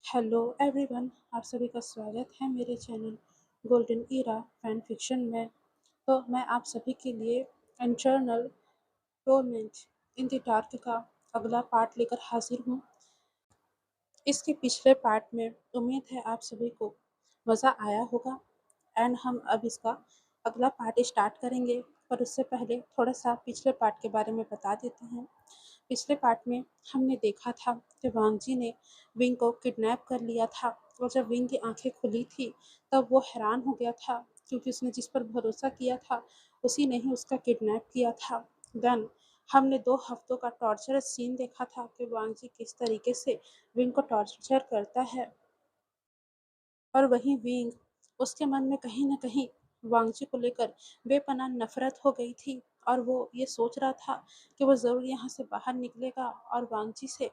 Hello everyone, आप सभी का स्वागत है मेरे channel golden era fan fiction में। तो मैं आप सभी के लिए इंटरनल टोर्मेंट इन द डार्क का अगला पार्ट लेकर हाजिर हूँ। इसके पिछले पार्ट में उम्मीद है आप सभी को मज़ा आया होगा एंड हम अब इसका अगला पार्ट स्टार्ट करेंगे। पर उससे पहले थोड़ा सा पिछले पार्ट के बारे में बता देते हैं। पिछले पार्ट में हमने देखा था कि वांगजी ने विंग को किडनैप कर लिया था और जब विंग की आंखें खुली थी तब वो हैरान हो गया था क्योंकि उसने जिस पर भरोसा किया था उसी ने ही उसका किडनैप किया था। देन हमने 2 हफ्तों का टॉर्चर सीन देखा था कि वांगजी किस तरीके से विंग को टॉर्चर करता है और वहीं विंग उसके मन में कहीं न कहीं वांगजी को लेकर बेपनाह नफ़रत हो गई थी और वो ये सोच रहा था कि वो ज़रूर यहाँ से बाहर निकलेगा और वांगजी से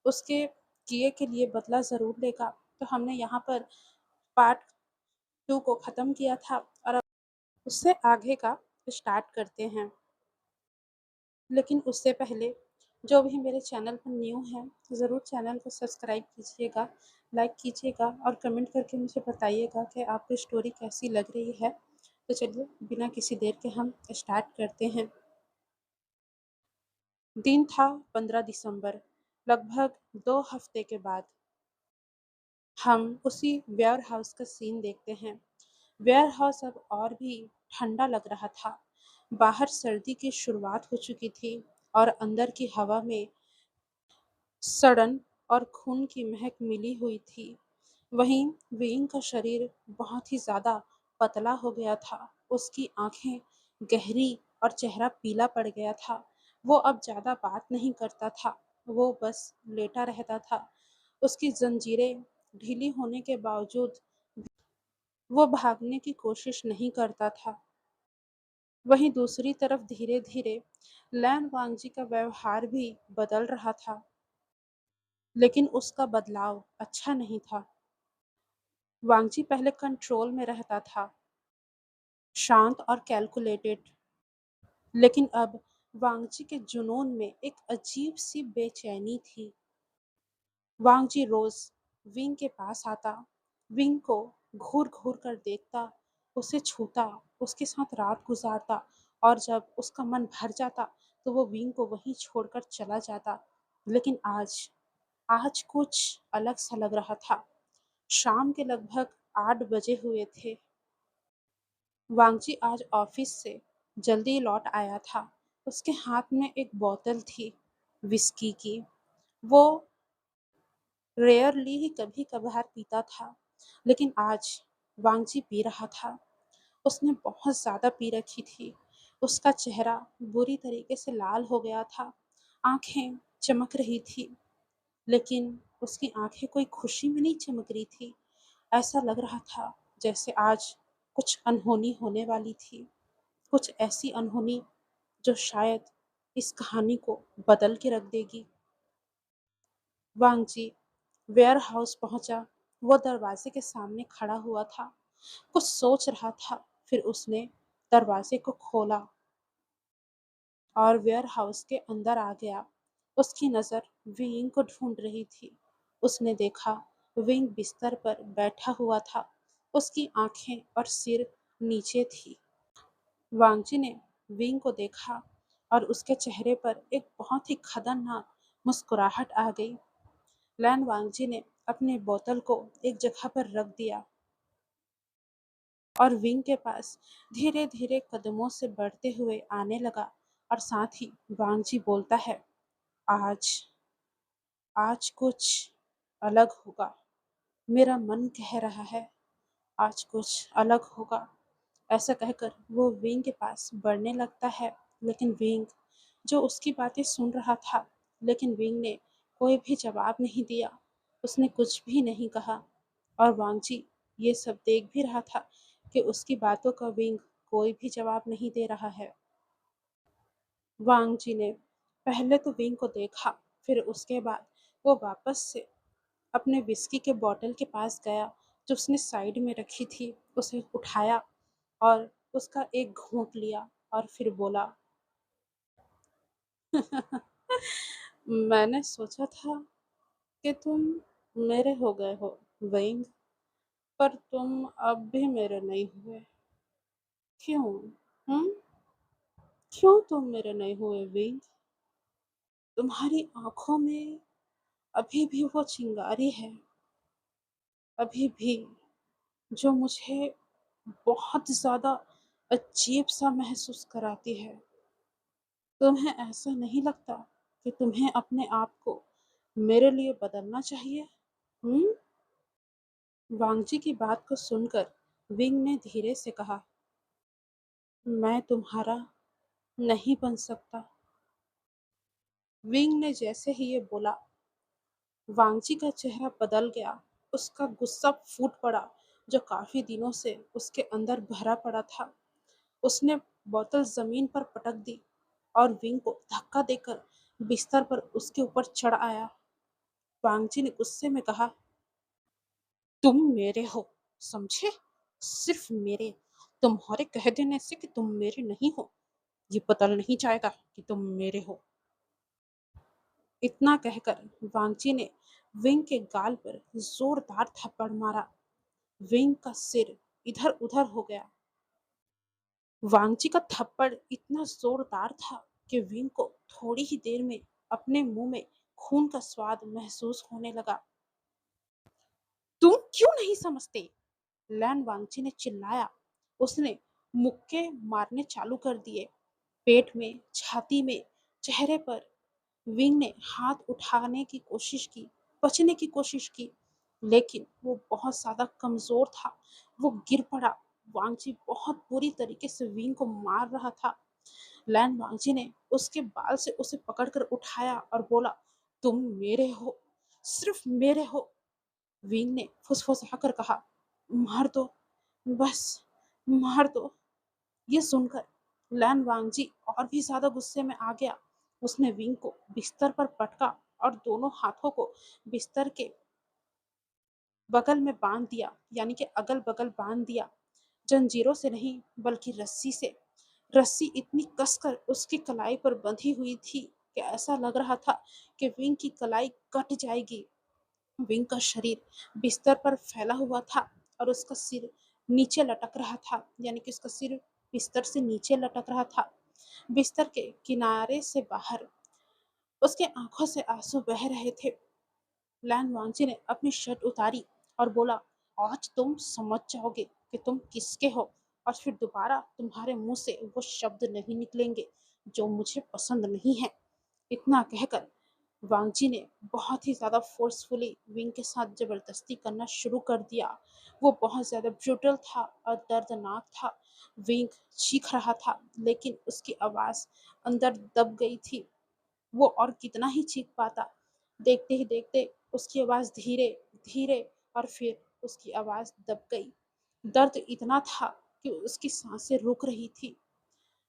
उसके किए के लिए बदला ज़रूर लेगा। तो हमने यहाँ पर पार्ट 2 को ख़त्म किया था और अब उससे आगे का स्टार्ट करते हैं। लेकिन उससे पहले जो भी मेरे चैनल पर न्यू हैं ज़रूर चैनल को सब्सक्राइब कीजिएगा, लाइक कीजिएगा और कमेंट करके मुझे बताइएगा कि आपको स्टोरी कैसी लग रही है। तो चलिए बिना किसी देर के हम स्टार्ट करते हैं। दिन था 15 दिसंबर, लगभग 2 हफ्ते के बाद। हम उसी वेयर हाउस का सीन देखते हैं। वेयर हाउस अब और भी ठंडा लग रहा था। बाहर सर्दी की शुरुआत हो चुकी थी और अंदर की हवा में सड़न और खून की महक मिली हुई थी। वहीं विंग का शरीर बहुत ही ज़्यादा पतला हो गया था। उसकी आंखें गहरी और चेहरा पीला पड़ गया था। वो अब ज़्यादा बात नहीं करता था, वो बस लेटा रहता था। उसकी जंजीरें ढीली होने के बावजूद वो भागने की कोशिश नहीं करता था। वहीं दूसरी तरफ धीरे धीरे लैन वांगजी का व्यवहार भी बदल रहा था, लेकिन उसका बदलाव अच्छा नहीं था। वांगजी पहले कंट्रोल में रहता था, शांत और कैलकुलेटेड, लेकिन अब वांगजी के जुनून में एक अजीब सी बेचैनी थी। वांगजी रोज विंग के पास आता, विंग को घूर घूर कर देखता, उसे छूता, उसके साथ रात गुजारता और जब उसका मन भर जाता तो वो विंग को वहीं छोड़कर चला जाता। लेकिन आज आज कुछ अलग सा लग रहा था। शाम के लगभग 8 बजे हुए थे। वांगजी आज ऑफिस से जल्दी लौट आया था। उसके हाथ में एक बोतल थी विस्की की। वो रेयरली ही कभी कभार पीता था, लेकिन आज वांगजी पी रहा था। उसने बहुत ज़्यादा पी रखी थी। उसका चेहरा बुरी तरीके से लाल हो गया था, आंखें चमक रही थी, लेकिन उसकी आंखें कोई खुशी में नहीं चमक रही थी। ऐसा लग रहा था जैसे आज कुछ अनहोनी होने वाली थी, कुछ ऐसी अनहोनी जो शायद इस कहानी को बदल के रख देगी। वांगजी वेयर हाउस पहुंचा। वो दरवाजे के सामने खड़ा हुआ था, कुछ सोच रहा था। फिर उसने दरवाजे को खोला और वेयर हाउस के अंदर आ गया। उसकी नज़र विंग को ढूंढ रही थी। उसने देखा विंग बिस्तर पर बैठा हुआ था। उसकी आंखें और सिर नीचे थी। वांगजी ने विंग को देखा और उसके चेहरे पर एक बहुत ही खतरनाक मुस्कुराहट आ गई। लैन वांगजी ने अपनी बोतल को एक जगह पर रख दिया और विंग के पास धीरे धीरे कदमों से बढ़ते हुए आने लगा और साथ ही वांगजी बोलता है, आज आज कुछ अलग होगा। मेरा मन कह रहा है आज कुछ अलग होगा। ऐसा कहकर वो विंग के पास बढ़ने लगता है, लेकिन विंग जो उसकी बातें सुन रहा था, लेकिन विंग ने कोई भी जवाब नहीं दिया। उसने कुछ भी नहीं कहा और वांगजी ये सब देख भी रहा था कि उसकी बातों का विंग कोई भी जवाब नहीं दे रहा है। वांगजी ने पहले तो विंग को देखा, फिर उसके बाद वो वापस से अपने विस्की के बॉटल के पास गया जो उसने साइड में रखी थी। उसे उठाया और उसका एक घूंट लिया और फिर बोला, मैंने सोचा था कि तुम मेरे हो गए हो वेइंग, पर तुम अब भी मेरे नहीं हुए। क्यों? हम्म? क्यों तुम मेरे नहीं हुए वेइंग? तुम्हारी आंखों में अभी भी वो चिंगारी है, अभी भी, जो मुझे बहुत ज़्यादा अजीब-सा महसूस कराती है। तुम्हें ऐसा नहीं लगता कि तुम्हें अपने आप को मेरे लिए बदलना चाहिए? हुँ? वांगजी की बात को सुनकर विंग ने धीरे से कहा, मैं तुम्हारा नहीं बन सकता। विंग ने जैसे ही ये बोला, वांगजी का चेहरा बदल गया। उसका गुस्सा फूट पड़ा, जो काफ़ी दिनों से उसके अंदर भरा पड़ा था। उसने बोतल ज़मीन पर पटक दी और विंग को धक्का देकर बिस्तर पर उसके ऊपर चढ़ आया। वांगजी ने गुस्से में कहा, तुम मेरे हो, समझे? सिर्फ मेरे। तुम्हारे कह देने से कि तुम मेरे नहीं हो, ये बदल नहीं जाएगा कि तुम मेरे हो। इतना कहकर वांगजी ने विंग के गाल पर जोरदार थप्पड़ मारा। विंग का सिर इधर उधर हो गया। वांगजी का थप्पड़ इतना जोरदार था कि विंग को थोड़ी ही देर में अपने मुंह में खून का स्वाद महसूस होने लगा। तुम क्यों नहीं समझते? लैन वांगची ने चिल्लाया। उसने मुक्के मारने चालू कर दिए, पेट में, छाती में, चेहरे पर। विंग ने हाथ उठाने की कोशिश की, बचने की कोशिश की, लेकिन वो बहुत ज्यादा कमजोर था। वो गिर पड़ा। वांगची बहुत बुरी तरीके से विंग को मार रहा था। लैन वांगची ने उसके बाल से उसे पकड़कर उठाया और बोला, तुम मेरे हो, सिर्फ मेरे हो। विंग ने फुसफुसाकर कहा, मार दो, बस मार दो। ये सुनकर लैन वांगजी और भी ज्यादा गुस्से में आ गया। उसने विंग को बिस्तर पर पटका और दोनों हाथों को बिस्तर के बगल में बांध दिया, यानी कि अगल बगल बांध दिया। जंजीरों से नहीं, बल्कि रस्सी से। रस्सी इतनी कसकर उसकी कलाई पर बंधी हुई थी कि ऐसा लग रहा था कि विंग की कलाई कट जाएगी। विंग का शरीर बिस्तर पर फैला हुआ था और उसका सिर नीचे लटक रहा था, यानी कि उसका सिर बिस्तर से नीचे लटक रहा था। बिस्तर के किनारे से बाहर उसके आंखों से आंसू बह रहे थे। लैन वांची ने अपनी शर्ट उतारी और बोला, आज तुम समझ जाओगे कि तुम किसके हो, और फिर दोबारा तुम्हारे मुंह से वो शब्द नहीं निकलेंगे जो मुझे पसंद नहीं है। इतना कहकर वांगजी ने बहुत ही ज़्यादा फोर्सफुली विंग के साथ ज़बरदस्ती करना शुरू कर दिया। वो बहुत ज़्यादा ब्रूटल था और दर्दनाक था। विंग चीख रहा था, लेकिन उसकी आवाज़ अंदर दब गई थी। वो और कितना ही चीख पाता। देखते ही देखते उसकी आवाज़ धीरे धीरे और फिर उसकी आवाज़ दब गई। दर्द इतना था कि उसकी सांसें रुक रही थी।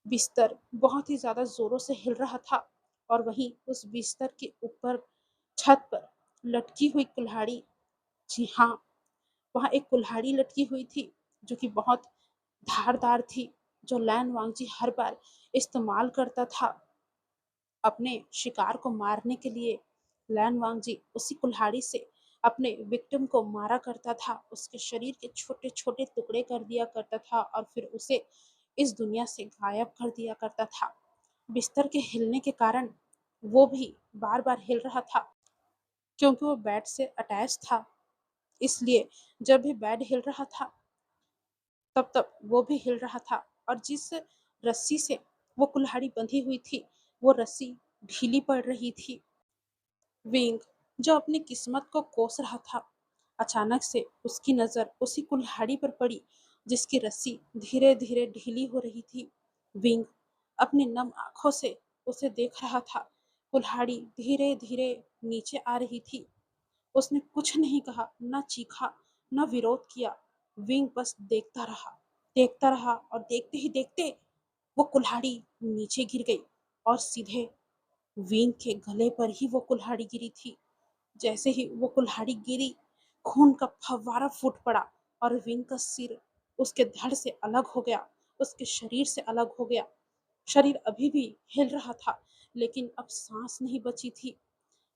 बिस्तर बहुत ही ज़्यादा ज़ोरों से हिल रहा था और वहीं उस बिस्तर के ऊपर छत पर लटकी हुई कुल्हाड़ी, जी हाँ, वहाँ एक कुल्हाड़ी लटकी हुई थी जो कि बहुत धारदार थी, जो लैन वांगजी हर बार इस्तेमाल करता था अपने शिकार को मारने के लिए। लैन वांगजी उसी कुल्हाड़ी से अपने विक्टिम को मारा करता था, उसके शरीर के छोटे छोटे टुकड़े कर दिया करता था और फिर उसे इस दुनिया से गायब कर दिया करता था। बिस्तर के हिलने के कारण वो भी बार बार हिल रहा था, क्योंकि वो बेड से अटैच था। इसलिए जब भी बेड हिल रहा था, तब तब वो भी हिल रहा था। और जिस रस्सी से वो कुल्हाड़ी बंधी हुई थी, वो रस्सी ढीली पड़ रही थी। विंग, जो अपनी किस्मत को कोस रहा था, अचानक से उसकी नज़र उसी कुल्हाड़ी पर पड़ी जिसकी रस्सी धीरे धीरे ढीली हो रही थी। विंग अपनी नम आंखों से उसे देख रहा था। कुल्हाड़ी धीरे धीरे नीचे आ रही थी। उसने कुछ नहीं कहा, न चीखा, न विरोध किया। विंग बस देखता रहा और देखते ही देखते वो कुल्हाड़ी नीचे गिर गई और सीधे विंग के गले पर ही वो कुल्हाड़ी गिरी थी। जैसे ही वो कुल्हाड़ी गिरी, खून का फव्वारा फूट पड़ा और विंग का सिर उसके धड़ से अलग हो गया, उसके शरीर से अलग हो गया। शरीर अभी भी हिल रहा था, लेकिन अब सांस नहीं बची थी।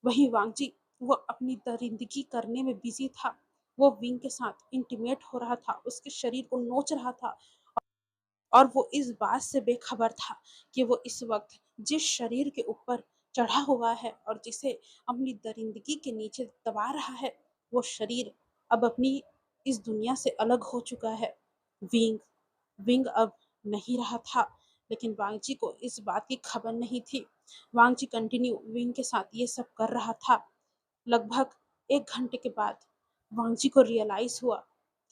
वहीं वांगजी वो अपनी दरिंदगी करने में बिजी था। वो विंग के साथ इंटीमेट हो रहा था, उसके शरीर को नोच रहा था, और वो इस बात से बेखबर था कि वो इस वक्त जिस शरीर के ऊपर चढ़ा हुआ है और जिसे अपनी दरिंदगी के नीचे दबा रहा है, वो शरीर अब अपनी इस दुनिया से अलग हो चुका है। विंग विंग अब नहीं रहा था, लेकिन वांगची को इस बात की खबर नहीं थी। वांगची कंटिन्यू विंग के साथ ये सब कर रहा था। लगभग 1 घंटे के बाद वांगची को रियलाइज हुआ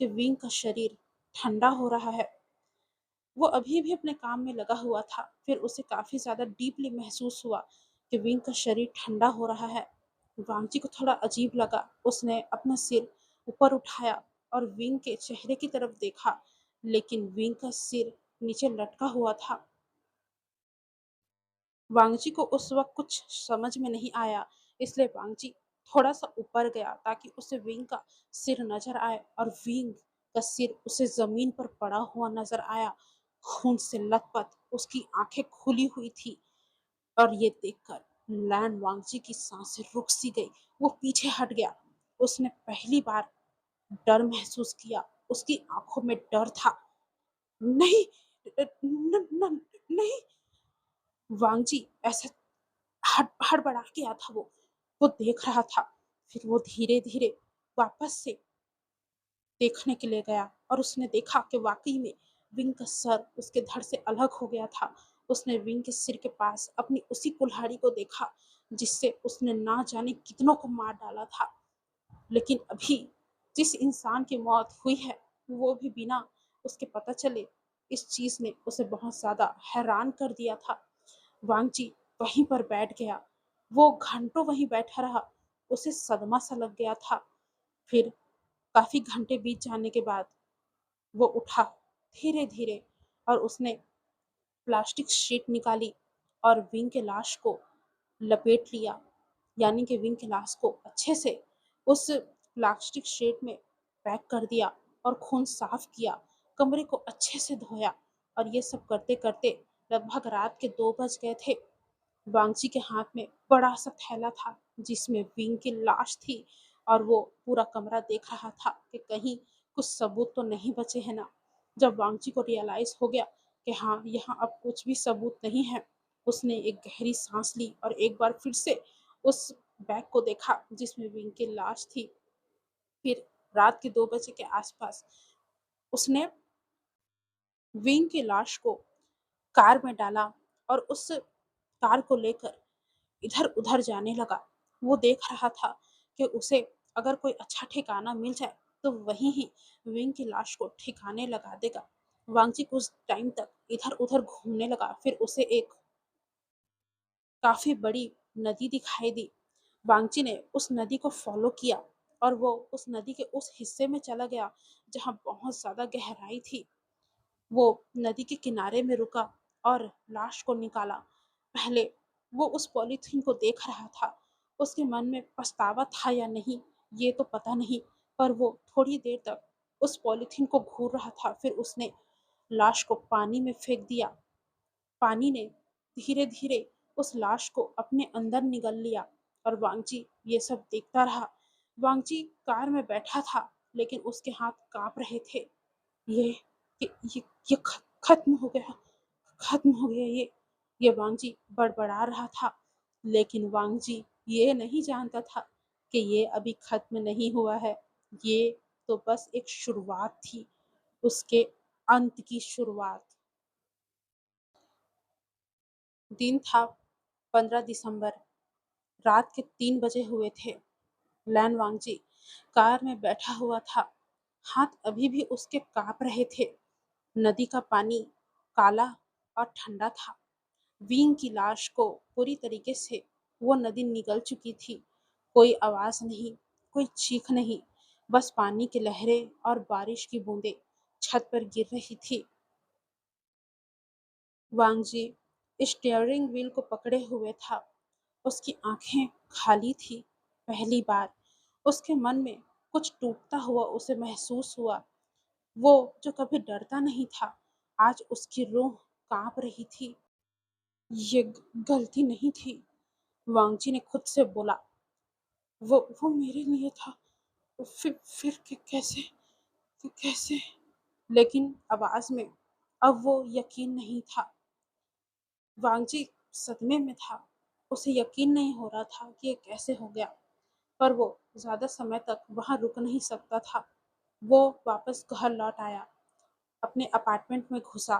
कि विंग का शरीर ठंडा हो रहा है। वो अभी भी अपने काम में लगा हुआ था। फिर उसे काफी ज्यादा डीपली महसूस हुआ कि विंग का शरीर ठंडा हो रहा है। वांगची को थोड़ा अजीब लगा। उसने अपना सिर ऊपर उठाया और विंग के चेहरे की तरफ देखा, लेकिन विंग का सिर नीचे लटका हुआ था। वांगजी को उस वक्त कुछ समझ में नहीं आया, इसलिए वांगजी थोड़ा सा ऊपर गया ताकि उसे विंग का सिर नजर आए, और विंग का सिर उसे जमीन पर पड़ा हुआ नजर आया, खून से लथपथ। उसकी आंखें खुली हुई थी, और ये देखकर लैन वांगजी की सांसें रुक सी गई। वो पीछे हट गया। उसने पहली बार डर महसूस किया। उसकी आंखों में डर था। नहीं, न, न, नहीं। वांगजी ऐसा हड़बड़ा गया था। वो देख रहा था। फिर वो धीरे धीरे वापस से देखने के लिए गया, और उसने देखा कि वाकई में विंग का सर उसके धड़ से अलग हो गया था। उसने विंग के सिर के पास अपनी उसी कुल्हाड़ी को देखा जिससे उसने ना जाने कितनों को मार डाला था। लेकिन अभी जिस इंसान की मौत हुई है, वो भी बिना उसके पता चले, इस चीज ने उसे बहुत ज्यादा हैरान कर दिया था। वांगची वहीं पर बैठ गया। वो घंटों वहीं बैठा रहा। उसे सदमा सा लग गया था। फिर काफी घंटे बीत जाने के बाद वो उठा धीरे धीरे, और उसने प्लास्टिक शीट निकाली और विंग के लाश को लपेट लिया। यानी कि विंग के लाश को अच्छे से उस प्लास्टिक शीट में पैक कर दिया, और खून साफ किया, कमरे को अच्छे से धोया। और ये सब करते करते लगभग रात के 2 बज गए थे। वांगची के हाथ में बड़ा सा थैला था जिसमें विंग की लाश थी, और वो पूरा कमरा देख रहा था कि कहीं कुछ सबूत तो नहीं बचे हैं ना। जब वांगची को रियलाइज हो गया कि हाँ, यहाँ अब कुछ भी सबूत नहीं है, उसने एक गहरी सांस ली और एक बार फिर से उस बैग को देखा जिसमें विंग की लाश थी। फिर रात के 2 बजे के आसपास उसने विंग की लाश को कार में डाला, और उस कार को लेकर इधर उधर जाने लगा। वो देख रहा था कि उसे अगर कोई अच्छा ठिकाना मिल जाए तो वहीं ही विंग की लाश को ठिकाने लगा देगा। वांगची कुछ टाइम तक इधर उधर घूमने लगा। फिर उसे एक काफी बड़ी नदी दिखाई दी। वांगची ने उस नदी को फॉलो किया, और वो उस नदी के उस हिस्से में चला गया जहाँ बहुत ज्यादा गहराई थी। वो नदी के किनारे में रुका और लाश को निकाला। पहले वो उस पॉलीथीन को देख रहा था। उसके मन में पछतावा था या नहीं, ये तो पता नहीं, पर वो थोड़ी देर तक उस पॉलीथीन को घूर रहा था। फिर उसने लाश को पानी में फेंक दिया। पानी ने धीरे धीरे उस लाश को अपने अंदर निगल लिया, और वांगची ये सब देखता रहा। वांगची कार में बैठा था, लेकिन उसके हाथ कांप रहे थे। ये ये ये, ये खत्म हो गया, खत्म हो गया ये वांगजी बड़बड़ा रहा था। लेकिन वांगजी ये नहीं जानता था कि ये अभी खत्म नहीं हुआ है। ये तो बस एक शुरुआत थी, उसके अंत की शुरुआत। दिन था 15 दिसंबर। रात के 3 बजे हुए थे। लैन वांगजी कार में बैठा हुआ था। हाथ अभी भी उसके कांप रहे थे। नदी का पानी काला और ठंडा था। विंग की लाश को पूरी तरीके से वो नदी निगल चुकी थी। कोई आवाज नहीं, कोई चीख नहीं, बस पानी की लहरें और बारिश की बूंदें छत पर गिर रही थी। वांगजी स्टीयरिंग व्हील को पकड़े हुए था। उसकी आंखें खाली थी। पहली बार उसके मन में कुछ टूटता हुआ उसे महसूस हुआ। वो जो कभी डरता नहीं था, आज उसकी रूह कांप रही थी। ये गलती नहीं थी, वांगजी ने खुद से बोला। वो मेरे लिए था। फिर कैसे? कैसे? लेकिन आवाज़ में अब वो यकीन नहीं था। वांगजी सदमे में था। उसे यकीन नहीं हो रहा था कि ये कैसे हो गया, पर वो ज़्यादा समय तक वहाँ रुक नहीं सकता था। वो वापस घर लौट आया, अपने अपार्टमेंट में घुसा,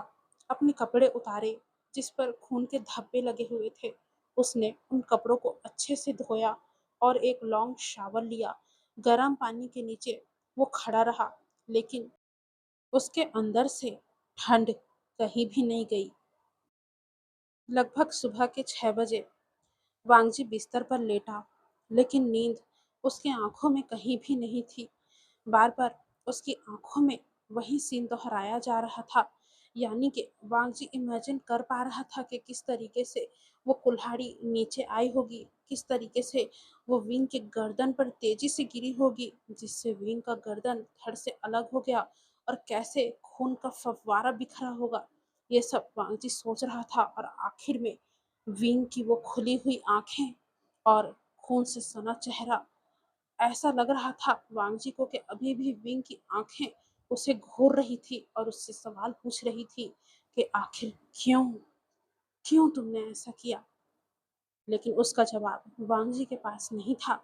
अपने कपड़े उतारे जिस पर खून के धब्बे लगे हुए थे। उसने उन कपड़ों को अच्छे से धोया और एक लॉन्ग शावर लिया। गर्म पानी के नीचे वो खड़ा रहा, लेकिन उसके अंदर से ठंड कहीं भी नहीं गई। लगभग सुबह के 6 बजे वांगजी बिस्तर पर लेटा, लेकिन नींद उसकी आंखों में कहीं भी नहीं थी। बार-बार उसकी आंखों में वही सीन दोहराया जा रहा था। यानी कि वांगजी इमेजिन कर पा रहा था कि किस तरीके से वो कुल्हाड़ी नीचे आई होगी, किस तरीके से वो विंग के गर्दन पर तेजी से गिरी होगी, जिससे विंग का गर्दन धड़ से अलग हो गया और कैसे खून का फव्वारा बिखरा होगा। ये सब वांगजी सोच रहा था और आखिर में विंग की वो खुली हुई आंखें और खून से सना चेहरा, ऐसा लग रहा था वांगजी को कि अभी भी विंग की आंखें उसे घूर रही थी और उससे सवाल पूछ रही थी कि आखिर क्यों, क्यों तुमने ऐसा किया। लेकिन उसका जवाब वांगजी के पास नहीं था।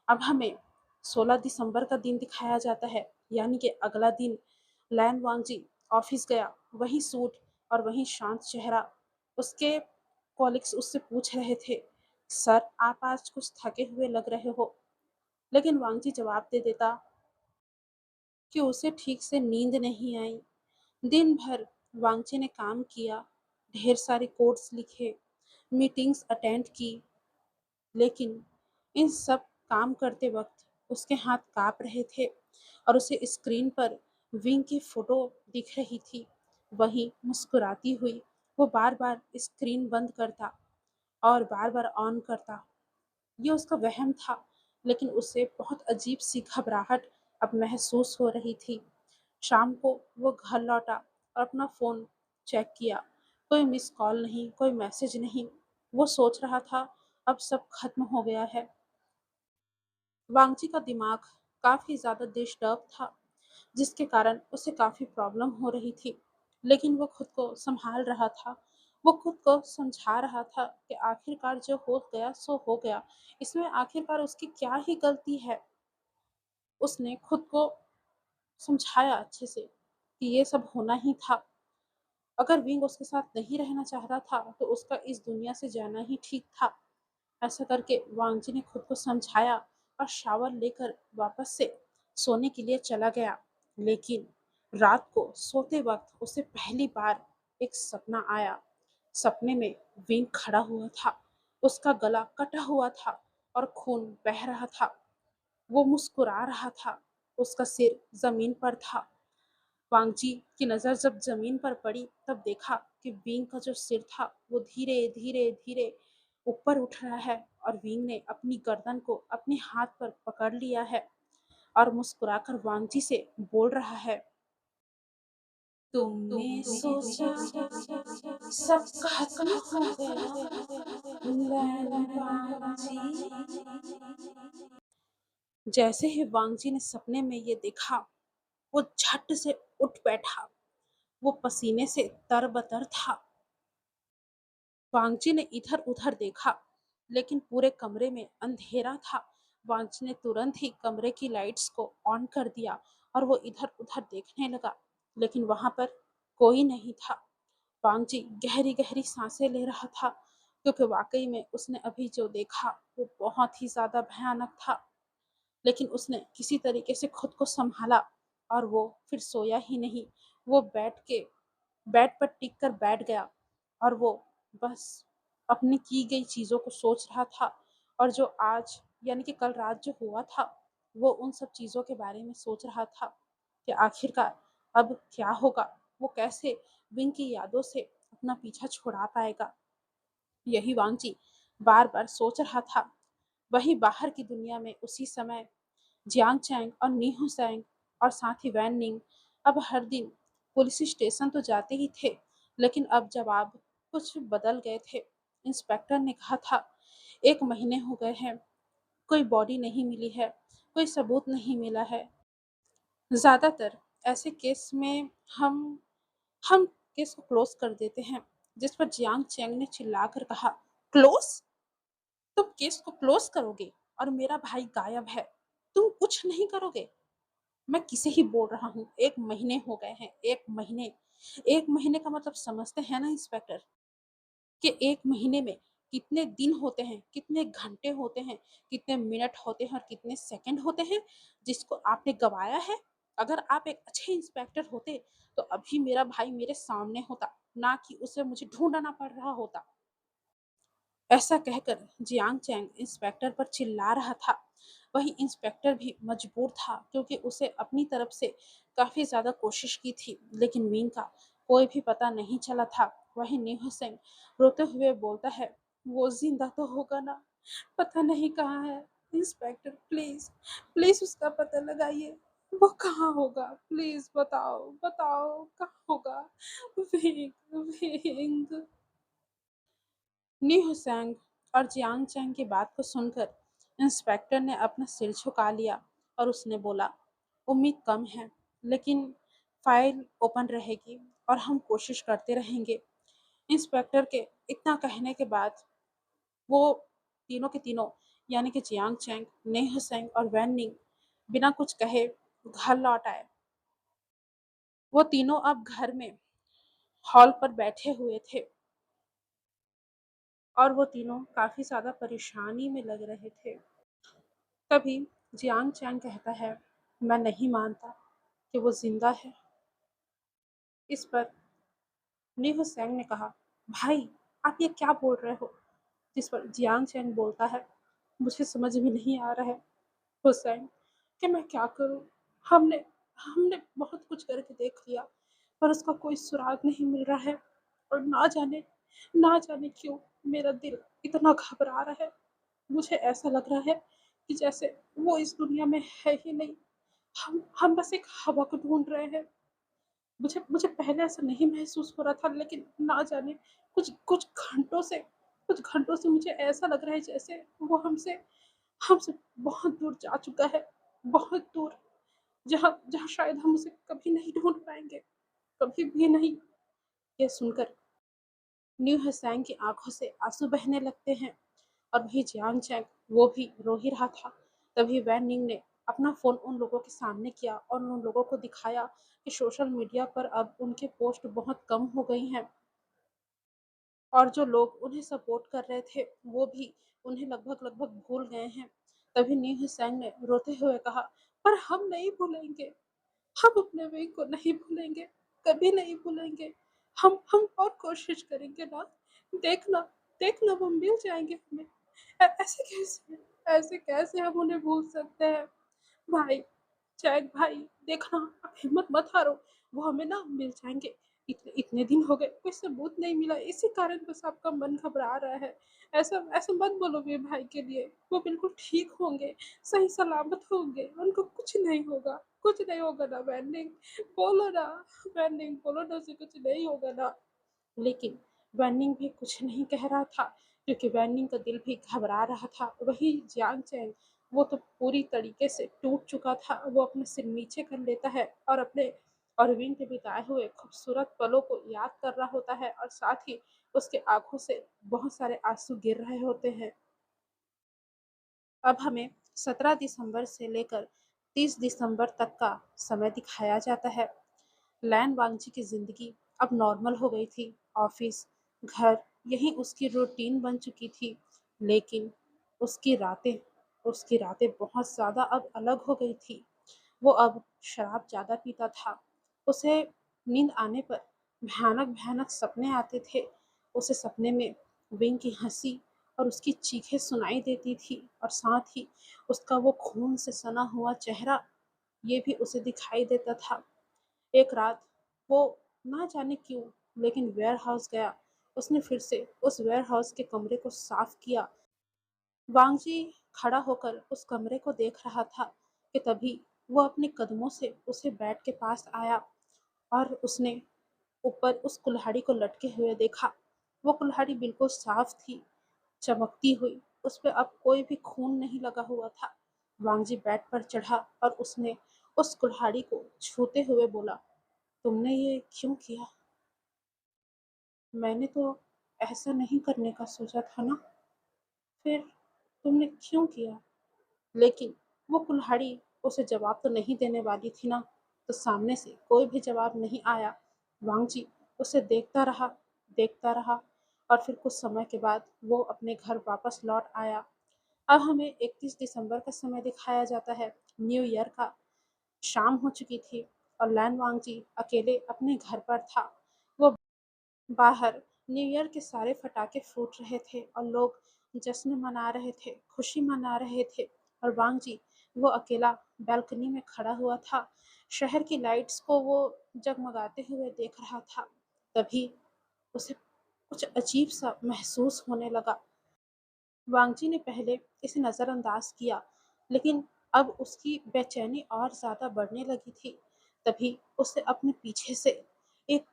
अब हमें 16 दिसंबर का दिन दिखाया जाता है, यानी कि अगला दिन। लैन वांगजी ऑफिस गया, वही सूट और वही शांत चेहरा। उसके कॉलिग्स उससे पूछ रहे थे, सर आप आज कुछ थके हुए लग रहे हो। लेकिन वांगजी जवाब दे देता कि उसे ठीक से नींद नहीं आई। दिन भर वांगची ने काम किया, ढेर सारे कोड्स लिखे, मीटिंग्स अटेंड की, लेकिन इन सब काम करते वक्त उसके हाथ काँप रहे थे और उसे स्क्रीन पर विंग की फोटो दिख रही थी। वही मुस्कुराती हुई वो बार-बार स्क्रीन बंद करता और बार-बार ऑन करता। ये उसका वहम था, लेकिन उसे बहुत अजीब सी घबराहट अब महसूस हो रही थी। शाम को वो घर लौटा और अपना फ़ोन चेक किया। कोई मिस कॉल नहीं, कोई मैसेज नहीं। वो सोच रहा था अब सब खत्म हो गया है। वांगची का दिमाग काफ़ी ज़्यादा डिस्टर्ब था, जिसके कारण उसे काफ़ी प्रॉब्लम हो रही थी। लेकिन वो खुद को सँभाल रहा था। वो खुद को समझा रहा था कि आखिरकार जो हो गया सो हो गया। इसमें आखिरकार उसकी क्या ही गलती है? उसने खुद को समझाया अच्छे से कि ये सब होना ही था। अगर विंग उसके साथ नहीं रहना चाहता था, तो उसका इस दुनिया से जाना ही ठीक था। ऐसा करके वांगजी ने खुद को समझाया और शावर लेकर वापस से सोने के लिए चला गया। लेकिन रात को सोते वक्त उसे पहली बार एक सपना आया। सपने में विंग खड़ा हुआ था। उसका गला कटा हुआ था और खून बह रहा था। वो मुस्कुरा रहा था। उसका सिर जमीन पर था। वांगजी की नज़र जब ज़मीन पर पड़ी, तब देखा कि विंग का जो सिर था वो धीरे-धीरे-धीरे ऊपर उठ रहा है और विंग ने अपनी गर्दन को अपने हाथ पर पकड़ लिया है और मुस्कुराकर वांगजी से बोल रहा है, तुमने सोचा सब खत्म हो गया, लैन वांगजी। जैसे ही वांगजी ने सपने में ये देखा, वो झट से उठ बैठा। वो पसीने से तरबतर था। वांगची ने इधर-उधर देखा, लेकिन पूरे कमरे में अंधेरा था। वांगची ने तुरंत ही कमरे की लाइट्स को ऑन कर दिया और वो इधर-उधर देखने लगा, लेकिन वहाँ पर कोई नहीं था। वांगची गहरी-गहरी सांसें ले रहा था, क्योंकि वाक़ई में उसने अभी जो देखा, वो बहुत ही ज़्यादा भयानक था। लेकिन उसने किसी तरीके से खुद को सँभाला और वो फिर सोया ही नहीं। वो बेड पर टिक कर बैठ गया और वो बस अपनी की गई चीज़ों को सोच रहा था और जो आज यानी कि कल रात जो हुआ था, वो उन सब चीज़ों के बारे में सोच रहा था कि आखिरकार अब क्या होगा? वो कैसे विंग की यादों से अपना पीछा छुड़ा पाएगा? यही वांगची बार-बार सोच रहा था। वहीं बाहर की दुनिया में उसी समय जियांग चैंग और नी हुसैंग और साथ ही वैन निंग अब हर दिन पुलिस स्टेशन तो जाते ही थे, लेकिन अब जवाब कुछ बदल गए थे। इंस्पेक्टर ने कहा था, 1 महीने हो गए हैं कोई बॉडी नहीं मिली है, कोई सबूत नहीं मिला है। ज़्यादातर ऐसे केस में हम केस को क्लोज़ कर देते हैं, जिस पर जियांग चैंग ने चिल्लाकर कहा, "क्लोज़? तुम केस को क्लोज़ करोगे और मेरा भाई गायब है, तुम कुछ नहीं करोगे?" मैं किसे ही बोल रहा हूँ, 1 महीने हो गए हैं, 1 महीने। 1 महीने का मतलब समझते हैं ना इंस्पेक्टर, कि 1 महीने में कितने दिन होते हैं, कितने घंटे होते हैं, कितने मिनट होते हैं और कितने सेकंड होते हैं, जिसको आपने गँवाया है। अगर आप एक अच्छे इंस्पेक्टर होते, तो अभी मेरा भाई मेरे सामने होता, ना कि उसे मुझे ढूँढना पड़ रहा होता। ऐसा कहकर जियांग चैंग इंस्पेक्टर पर चिल्ला रहा था। वहीं इंस्पेक्टर भी मजबूर था, क्योंकि उसे अपनी तरफ से काफ़ी ज़्यादा कोशिश की थी, लेकिन मीन का कोई भी पता नहीं चला था। वहीं न्यू सिंह रोते हुए बोलता है, "वो ज़िंदा तो होगा ना? पता नहीं कहाँ है। इंस्पेक्टर प्लीज़, प्लीज़ उसका पता लगाइए। वो कहाँ होगा? प्लीज़ बताओ, बताओ कहाँ होगा? Wing, wing." ली हुसैन और जियांग चैंग की बात को सुनकर इंस्पेक्टर ने अपना सिर झुका लिया और उसने बोला, उम्मीद कम है, लेकिन फाइल ओपन रहेगी और हम कोशिश करते रहेंगे। इंस्पेक्टर के इतना कहने के बाद वो तीनों के तीनों, यानी कि जियांग चैंग, ने हुसैन और वैन निंग, बिना कुछ कहे घर लौट आए। वो तीनों अब घर में हॉल पर बैठे हुए थे और वो तीनों काफ़ी ज़्यादा परेशानी में लग रहे थे। तभी जियांग चैंग कहता है, मैं नहीं मानता कि वो जिंदा है। इस पर ली हुसैन ने कहा, भाई आप ये क्या बोल रहे हो? जिस पर जियांग चैंग बोलता है, मुझे समझ में नहीं आ रहा है हुसैन कि मैं क्या करूं। हमने हमने बहुत कुछ करके देख लिया, पर उसका कोई सुराग नहीं मिल रहा है। और ना जाने क्यों मेरा दिल इतना घबरा रहा है। मुझे ऐसा लग रहा है कि जैसे वो इस दुनिया में है ही नहीं। हम बस एक हवा को ढूँढ रहे हैं। मुझे मुझे पहले ऐसा नहीं महसूस हो रहा था, लेकिन ना जाने कुछ कुछ घंटों से कुछ घंटों से मुझे ऐसा लग रहा है जैसे वो हमसे हमसे बहुत दूर जा चुका है, बहुत दूर, जहाँ जहाँ शायद हम उसे कभी नहीं ढूँढ पाएँगे, कभी भी नहीं। ये सुनकर न्यू हसैन की आँखों से आँसू बहने लगते हैं और वही जियांग चैंग, वो भी रो ही रहा था। तभी वैन निंग ने अपना फ़ोन उन लोगों के सामने किया और उन लोगों को दिखाया कि सोशल मीडिया पर अब उनके पोस्ट बहुत कम हो गई हैं और जो लोग उन्हें सपोर्ट कर रहे थे, वो भी उन्हें लगभग-लगभग भूल गए हैं। तभी न्यू हुसैन ने रोते हुए कहा, "पर हम नहीं भूलेंगे, हम अपने विंग को नहीं भूलेंगे, कभी नहीं भूलेंगे। हम और कोशिश करेंगे ना, देखना देखना वो मिल जाएँगे हमें। ऐसे कैसे हम उन्हें भूल सकते हैं? भाई, चैक भाई, देखना आप हिम्मत मत हारो, वो हमें ना मिल जाएँगे। इतने इतने दिन हो गए, कोई सबूत नहीं मिला, इसी कारण बस आपका मन घबरा रहा है। ऐसा ऐसा मत बोलो मेरे भाई के लिए, वो बिल्कुल ठीक होंगे, सही सलामत होंगे, उनको कुछ नहीं होगा, कुछ नहीं होगा ना वैनिंग, बोलो ना, वैनिंग बोलो ना, उसे कुछ नहीं होगा ना। लेकिन वैनिंग भी कुछ नहीं कह रहा था, क्योंकि वैनिंग का दिल भी घबरा रहा था। वही जियांग चैंग, वो तो पूरी तरीके से टूट चुका था। वो अपना सिर नीचे कर लेता है और अपने और विंग के बिताए हुए खूबसूरत पलों को याद कर रहा होता है और साथ ही उसके आंखों से बहुत सारे आंसू गिर रहे होते हैं। अब हमें 17 दिसंबर से लेकर 30 दिसंबर तक का समय दिखाया जाता है। लैन वांगची की ज़िंदगी अब नॉर्मल हो गई थी। ऑफिस, घर, यही उसकी रूटीन बन चुकी थी। लेकिन उसकी रातें उसकी रातें बहुत ज़्यादा अब अलग हो गई थी। वो अब शराब ज़्यादा पीता था। उसे नींद आने पर भयानक-भयानक सपने आते थे। उसे सपने में विंग की हँसी और उसकी चीखें सुनाई देती थी और साथ ही उसका वो खून से सना हुआ चेहरा, ये भी उसे दिखाई देता था। एक रात वो ना जाने क्यों, लेकिन वेयरहाउस गया। उसने फिर से उस वेयरहाउस के कमरे को साफ किया। वांगजी खड़ा होकर उस कमरे को देख रहा था कि तभी वो अपने कदमों से उसे बेड के पास आया और उसने ऊपर उस कुल्हाड़ी को लटके हुए देखा। वो कुल्हाड़ी बिल्कुल साफ थी, चमकती हुई। उस पे अब कोई भी खून नहीं लगा हुआ था। वांगजी बेड पर चढ़ा और उसने उस कुल्हाड़ी को छूते हुए बोला, तुमने ये क्यों किया? मैंने तो ऐसा नहीं करने का सोचा था ना। फिर तुमने क्यों किया? लेकिन वो कुल्हाड़ी उसे जवाब तो नहीं देने वाली थी ना, तो सामने से कोई भी जवाब नहीं आया। वांगजी उसे देखता रहा और फिर कुछ समय के बाद वो अपने घर वापस लौट आया। अब हमें 31 दिसंबर का समय दिखाया जाता है। न्यू ईयर का शाम हो चुकी थी और लैन वांगजी अकेले अपने घर पर था। वो बाहर न्यू ईयर के सारे पटाखे फूट रहे थे और लोग जश्न मना रहे थे, खुशी मना रहे थे। और वांग जी वो अकेला बालकनी में खड़ा हुआ था। शहर की लाइट्स को वो जगमगाते हुए देख रहा था। तभी उसे कुछ अजीब सा महसूस होने लगा। वांगजी ने पहले इसे नज़रअंदाज किया, लेकिन अब उसकी बेचैनी और ज़्यादा बढ़ने लगी थी। तभी उसे अपने पीछे से एक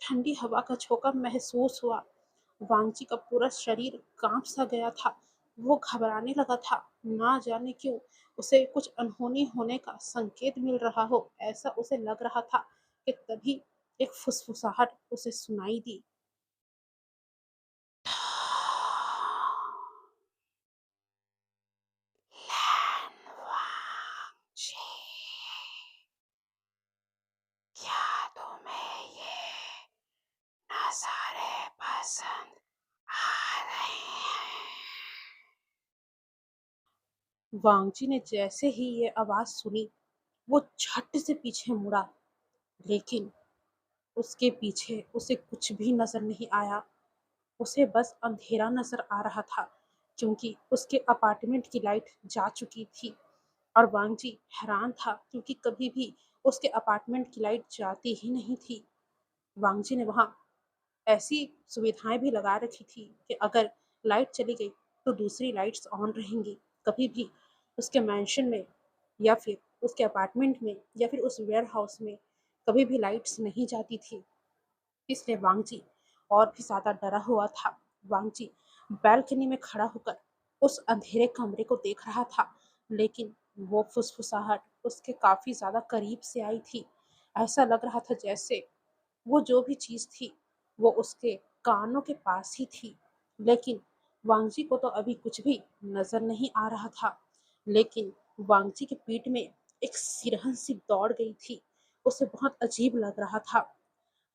ठंडी हवा का झोंका महसूस हुआ। वांगजी का पूरा शरीर कांप सा गया था। वो घबराने लगा था। ना जाने क्यों उसे कुछ अनहोनी होने का संकेत मिल रहा हो, ऐसा उसे लग रहा था कि तभी एक फुसफुसाहट उसे सुनाई दी। क्या तुम्हें ये नज़ारे पसंद आ रहे हैं? वांगजी ने जैसे ही ये आवाज सुनी, वो झट से पीछे मुड़ा, लेकिन उसके पीछे उसे कुछ भी नजर नहीं आया। उसे बस अंधेरा नजर आ रहा था, क्योंकि उसके अपार्टमेंट की लाइट जा चुकी थी। और वांगजी हैरान था, क्योंकि कभी भी उसके अपार्टमेंट की लाइट जाती ही नहीं थी। वांगजी ने वहां ऐसी सुविधाएं भी लगा रखी थी कि अगर लाइट चली गई तो दूसरी लाइट्स ऑन रहेंगी। कभी भी उसके मैंशन में या फिर उसके अपार्टमेंट में या फिर उस वेयर हाउस में कभी भी लाइट्स नहीं जाती थी। इसलिए वांगजी और भी ज्यादा डरा हुआ था। वांगजी बालकनी में खड़ा होकर उस अंधेरे कमरे को देख रहा था, लेकिन वो फुसफुसाहट उसके काफी ज्यादा करीब से आई थी। ऐसा लग रहा था जैसे वो जो भी चीज़ थी, वो उसके कानों के पास ही थी। लेकिन वांगजी को तो अभी कुछ भी नज़र नहीं आ रहा था। लेकिन वांगजी की पीठ में एक सिरहन सी दौड़ गई थी। उसे बहुत अजीब लग रहा था।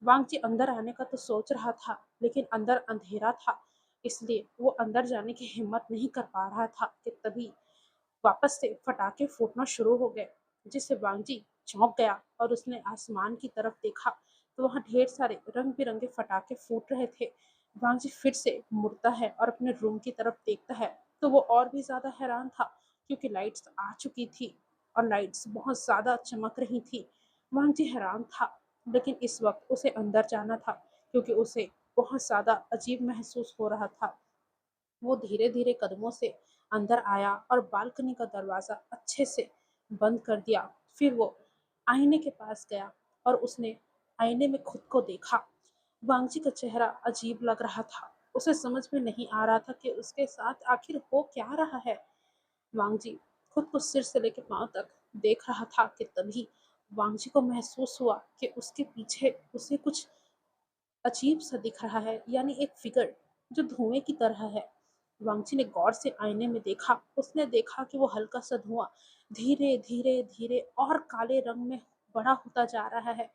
वांगजी अंदर आने का तो सोच रहा था, लेकिन अंदर अंधेरा था, इसलिए वो अंदर जाने की हिम्मत नहीं कर पा रहा था कि तभी वापस से पटाखे फूटना शुरू हो गए, जिससे वांगजी चौंक गया और उसने आसमान की तरफ देखा तो वहां ढेर सारे रंग बिरंगे पटाखे फूट रहे थे। वांगजी फिर से मुड़ता है और अपने रूम की तरफ देखता है, तो वो और भी ज्यादा हैरान था, क्योंकि लाइट्स आ चुकी थी और लाइट्स बहुत ज्यादा चमक रही थी। वांगजी हैरान था, लेकिन इस वक्त उसे अंदर जाना था, क्योंकि उसे बहुत ज्यादा अजीब महसूस हो रहा था। वो धीरे धीरे कदमों से अंदर आया और बालकनी का दरवाजा अच्छे से बंद कर दिया। फिर वो आईने के पास गया और उसने आईने में खुद को देखा। वांगजी का चेहरा अजीब लग रहा था। उसे समझ में नहीं आ रहा था कि उसके साथ आखिर हो क्या रहा है। वांगजी खुद को सिर से लेकर पांव तक देख रहा था कि तभी वांगजी को महसूस हुआ कि उसके पीछे उसे कुछ अजीब सा दिख रहा है, यानी एक फिगर जो धुएं की तरह है। वांगची ने गौर से आईने में देखा। उसने देखा कि वो हल्का सा धुआं धीरे धीरे धीरे और काले रंग में बड़ा होता जा रहा है।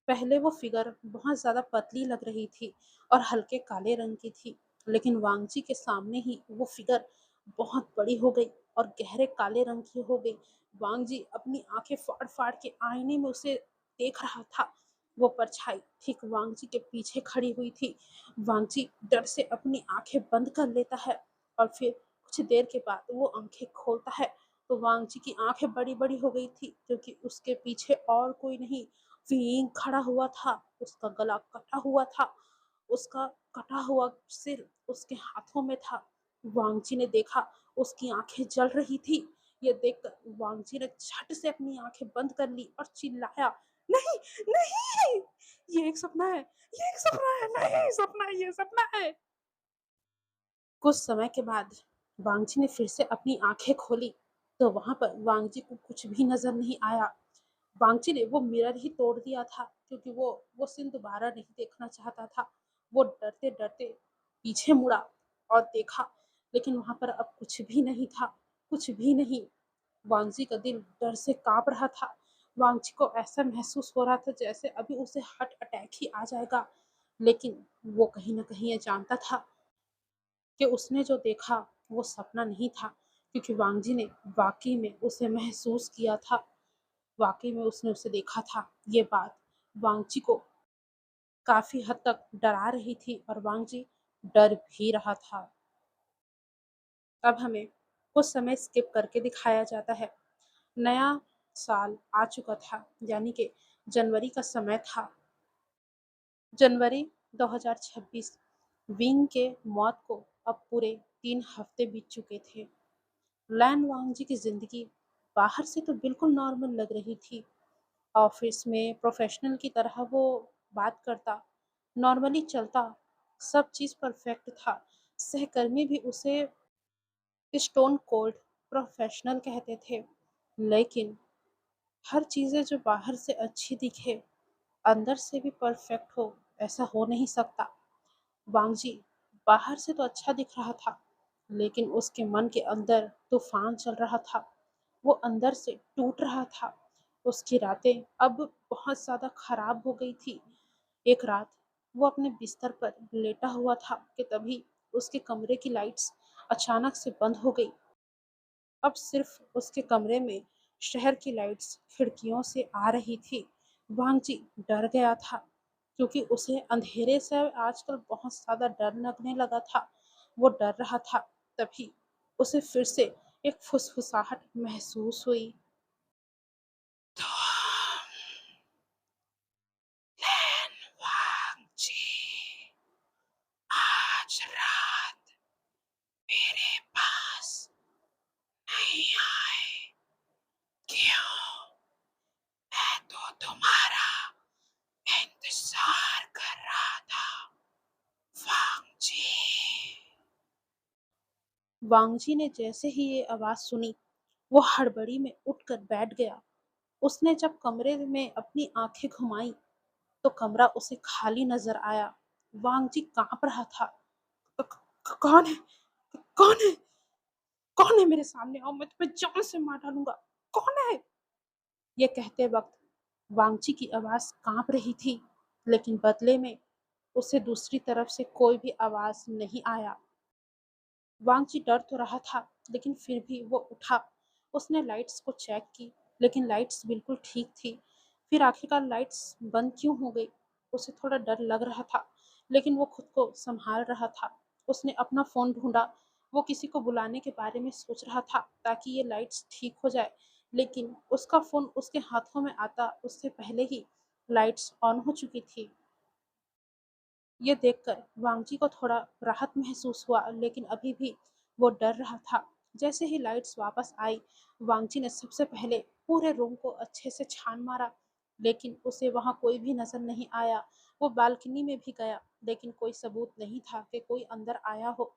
पहले वो फिगर बहुत ज्यादा पतली लग रही थी और हल्के काले रंग की थी, लेकिन वांगजी के सामने ही वो फिगर बहुत बड़ी हो गई और गहरे काले रंग की हो गई। वांगजी अपनी आंखें फाड़ फाड़ के आईने में उसे देख रहा था। वो परछाई ठीक वांगजी के पीछे खड़ी हुई थी। वांगजी डर से अपनी आंखें बंद कर लेता है और फिर कुछ देर के बाद वो आंखें खोलता है, तो वांगजी की आंखें बड़ी बड़ी हो गई थी, क्योंकि उसके पीछे और कोई नहीं, वीं खड़ा हुआ था। उसका गला कटा हुआ था, उसका कटा हुआ सिर उसके हाथों में था। वांगजी ने देखा उसकी आंखें जल रही थी। ये देखकर वांगजी ने झट से अपनी आंखें बंद कर ली और चिल्लाया, नहीं, नहीं, ये एक सपना है, ये एक सपना है, नहीं सपना है, ये सपना है। कुछ समय के बाद वांगजी ने फिर से अपनी आंखें खोली तो वहां पर वांगजी को कुछ भी नजर नहीं आया। वांगची ने वो मिरर ही तोड़ दिया था क्योंकि वो सीन दोबारा नहीं देखना चाहता था। वो डरते डरते पीछे मुड़ा और देखा, लेकिन वहां पर अब कुछ भी नहीं था, कुछ भी नहीं। वांगजी का दिल डर से कांप रहा था। वांगजी को ऐसा महसूस हो रहा था जैसे अभी उसे हार्ट अटैक ही आ जाएगा। लेकिन वो कहीं ना कहीं ये जानता था कि उसने जो देखा वो सपना नहीं था, क्योंकि वांगजी ने वाकई में उसे महसूस किया था। वाकई में उसने उसे देखा था। ये बात वांगची को काफी हद तक डरा रही थी और वांगची डर भी रहा था। अब हमें कुछ समय स्किप करके दिखाया जाता है। नया साल आ चुका था, यानी कि जनवरी का समय था। जनवरी 2026। विंग के मौत को अब पूरे 3 हफ्ते बीत चुके थे। लैन वांगजी की जिंदगी बाहर से तो बिल्कुल नॉर्मल लग रही थी। ऑफिस में प्रोफेशनल की तरह वो बात करता, नॉर्मली चलता, सब चीज़ परफेक्ट था। सहकर्मी भी उसे स्टोन कोल्ड प्रोफेशनल कहते थे। लेकिन हर चीज़ें जो बाहर से अच्छी दिखे, अंदर से भी परफेक्ट हो, ऐसा हो नहीं सकता। वांगजी बाहर से तो अच्छा दिख रहा था, लेकिन उसके मन के अंदर तूफान चल रहा था। वो अंदर से टूट रहा था। उसकी रातें अब बहुत ज़्यादा खराब हो गई थी। एक रात वो अपने बिस्तर पर लेटा हुआ था कि तभी उसके कमरे की लाइट्स अचानक से बंद हो गई। अब सिर्फ उसके कमरे में शहर की लाइट्स खिड़कियों से आ रही थी। वांगजी डर गया था क्योंकि उसे अंधेरे से आजकल बहुत ज़्यादा डर लगने लगा था। वो डर रहा था। तभी उसे फिर से एक फुसफुसाहट महसूस हुई। तो वांगजी आज रात मेरे पास नहीं आए क्यों? मैं तो तुम्हारा इंतजार कर रहा था, वांगजी। वांगजी ने जैसे ही ये आवाज सुनी, वो हड़बड़ी में उठकर बैठ गया। उसने जब कमरे में अपनी आंखें घुमाई तो कमरा उसे खाली नजर आया। वांगजी कांप रहा था। कौन है? कौन है? कौन है? मेरे सामने आओ, मैं तुम्हें जान से मार डालूंगा। कौन है? ये कहते वक्त वांगची की आवाज कांप रही थी, लेकिन बदले में उसे दूसरी तरफ से कोई भी आवाज नहीं आया। वांगची डर तो रहा था, लेकिन फिर भी वो उठा। उसने लाइट्स को चेक की, लेकिन लाइट्स बिल्कुल ठीक थी। फिर आखिरकार लाइट्स बंद क्यों हो गई? उसे थोड़ा डर लग रहा था, लेकिन वो खुद को संभाल रहा था। उसने अपना फोन ढूंढा। वो किसी को बुलाने के बारे में सोच रहा था ताकि ये लाइट्स ठीक हो जाए, लेकिन उसका फोन उसके हाथों में आता उससे पहले ही लाइट्स ऑन हो चुकी थी। ये देखकर वांगजी को थोड़ा राहत महसूस हुआ, लेकिन अभी भी वो डर रहा था। जैसे ही लाइट्स वापस आई, वांगजी ने सबसे पहले पूरे रूम को अच्छे से छान मारा, लेकिन उसे वहां कोई भी नजर नहीं आया। वो बालकनी में भी गया, लेकिन कोई सबूत नहीं था कि कोई अंदर आया हो।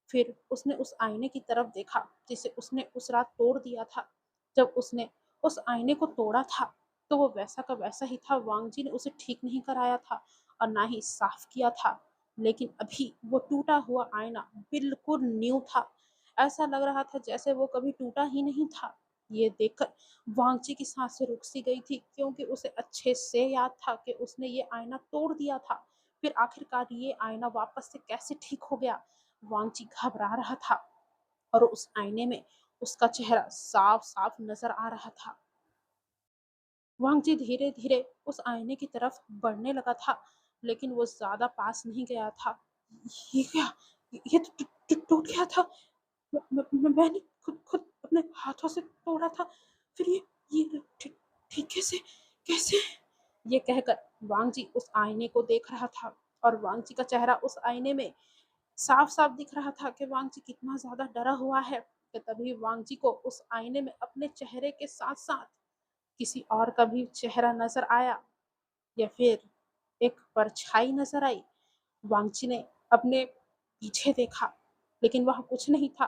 फिर उसने उस आईने की तरफ देखा जिसे उसने उस रात तोड़ दिया था। जब उसने उस आईने को तोड़ा था तो वो वैसा का वैसा ही था। वांगजी ने उसे ठीक नहीं कराया था और ना ही साफ किया था, लेकिन अभी वो टूटा हुआ आईना बिल्कुल न्यू था। ऐसा लग रहा था जैसे वो कभी टूटा ही नहीं था। ये देखकर वांगची की सांसें रुक सी गई थी, क्योंकि उसे अच्छे से याद था कि उसने ये आईना तोड़ दिया था। फिर आखिरकार ये आईना वापस से कैसे ठीक हो गया? वांगची घबरा रहा था और उस आईने में उसका चेहरा साफ साफ नजर आ रहा था। वांगजी धीरे धीरे उस आईने की तरफ बढ़ने लगा था, लेकिन वो ज्यादा पास नहीं गया था। ये क्या? ये तो टूट गया था। मैंने खुद खुद अपने हाथों से तोड़ा था। फिर ये ठीक कैसे? कैसे? ये कहकर वांगजी उस आईने को देख रहा था और वांगजी का चेहरा उस आईने में साफ साफ दिख रहा था कि वांगजी कितना ज्यादा डरा हुआ है। कि तभी वांगजी को उस आईने में अपने चेहरे के साथ साथ किसी और का भी चेहरा नजर आया, या फिर एक परछाई नजर आई। वांगची ने अपने पीछे देखा, लेकिन वहां कुछ नहीं था।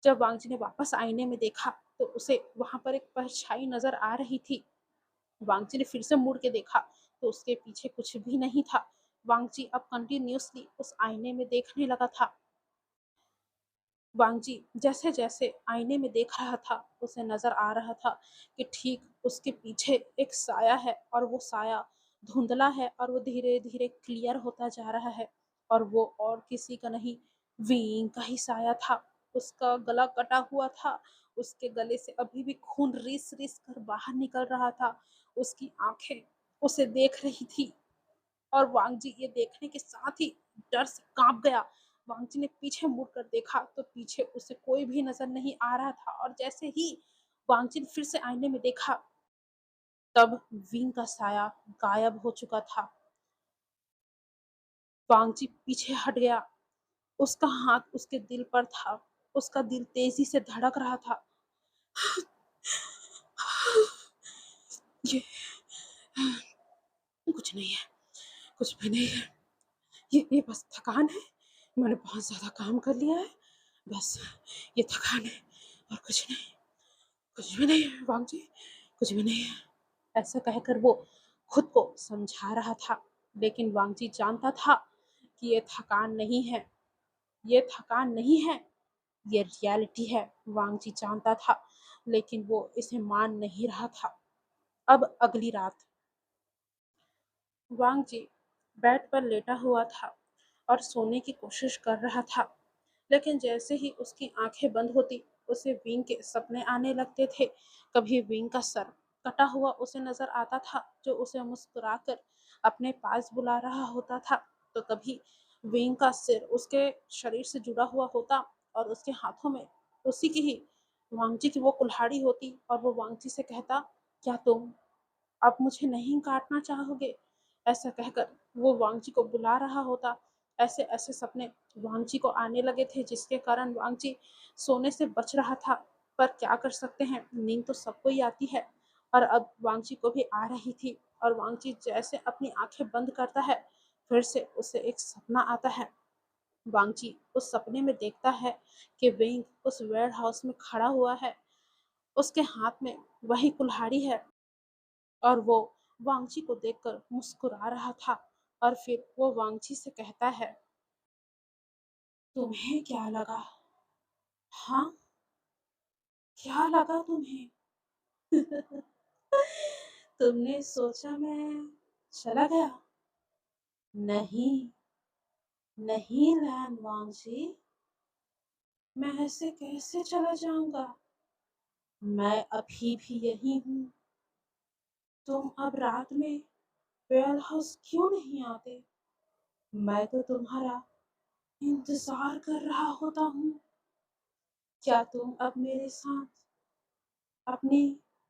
जब वांग जी ने वापस आईने में देखा तो उसे वहां पर एक परछाई नजर आ रही थी। वांग जी ने फिर से मुड़ के देखा तो उसके पीछे कुछ भी नहीं था। वांग जी अब कंटिन्यूअसली उस आईने में देखने लगा था। वांगजी जैसे-जैसे आईने में देख रहा था, उसे नज़र आ रहा था कि ठीक उसके पीछे एक साया है और वो साया धुंधला है और वो धीरे-धीरे क्लियर होता जा रहा है और वो और किसी का नहीं, वीइंग का ही साया था। उसका गला कटा हुआ था, उसके गले से अभी भी खून रिस-रिस कर बाहर निकल रहा था। उसकी आँखें उसे देख रही थी। और वांगजी ये देखने के साथ ही डर से कांप गया। वांगजी ने पीछे मुड़कर देखा तो पीछे उसे कोई भी नजर नहीं आ रहा था और जैसे ही वांगजी ने फिर से आईने में देखा तब विंग का साया गायब हो चुका था। वांगजी पीछे हट गया। उसका हाथ उसके दिल पर था। उसका दिल तेजी से धड़क रहा था। ये कुछ नहीं है, कुछ भी नहीं है। ये बस थकान है। मैंने बहुत ज़्यादा काम कर लिया है। बस ये थकान है और कुछ नहीं, कुछ भी नहीं है वांग जी, कुछ भी नहीं है। ऐसा कहकर वो खुद को समझा रहा था, लेकिन वांग जी जानता था कि ये थकान नहीं है, ये थकान नहीं है, ये रियलिटी है। वांग जी जानता था, लेकिन वो इसे मान नहीं रहा था। अब अगली रात वांग जी बेड पर लेटा हुआ था और सोने की कोशिश कर रहा था, लेकिन जैसे ही उसकी आंखें बंद होती उसे विंग के सपने आने लगते थे। कभी विंग का सर कटा हुआ उसे नजर आता था जो उसे मुस्कुराकर अपने पास बुला रहा होता था, तो कभी विंग का सिर उसके शरीर से जुड़ा हुआ होता और उसके हाथों में उसी की ही वांगजी की वो कुल्हाड़ी होती और वो वांगजी से कहता, क्या तुम अब मुझे नहीं काटना चाहोगे? ऐसा कहकर वो वांगजी को बुला रहा होता। ऐसे-ऐसे सपने वांगजी को आने लगे थे जिसके कारण वांगजी सोने से बच रहा था। पर क्या कर सकते हैं, नींद तो सबको ही आती है और अब वांगजी को भी आ रही थी और वांगजी जैसे अपनी आँखें बंद करता है, फिर से उसे एक सपना आता है। वांगजी उस सपने में देखता है कि विंग उस वेयरहाउस में खड़ा हुआ है। उसके हाथ में वही कुल्हाड़ी है और वो वांगची को देखकर मुस्कुरा रहा था और फिर वो वांगची से कहता है, तुम्हें क्या लगा? हाँ, क्या लगा तुम्हें? तुमने सोचा मैं चला गया? नहीं, नहीं लैन वांगची, मैं ऐसे कैसे चला जाऊंगा? मैं अभी भी यही हूँ। तुम अब रात में वेयर हाउस क्यों नहीं आते? मैं तो तुम्हारा इंतजार कर रहा होता हूँ। क्या तुम अब मेरे साथ अपने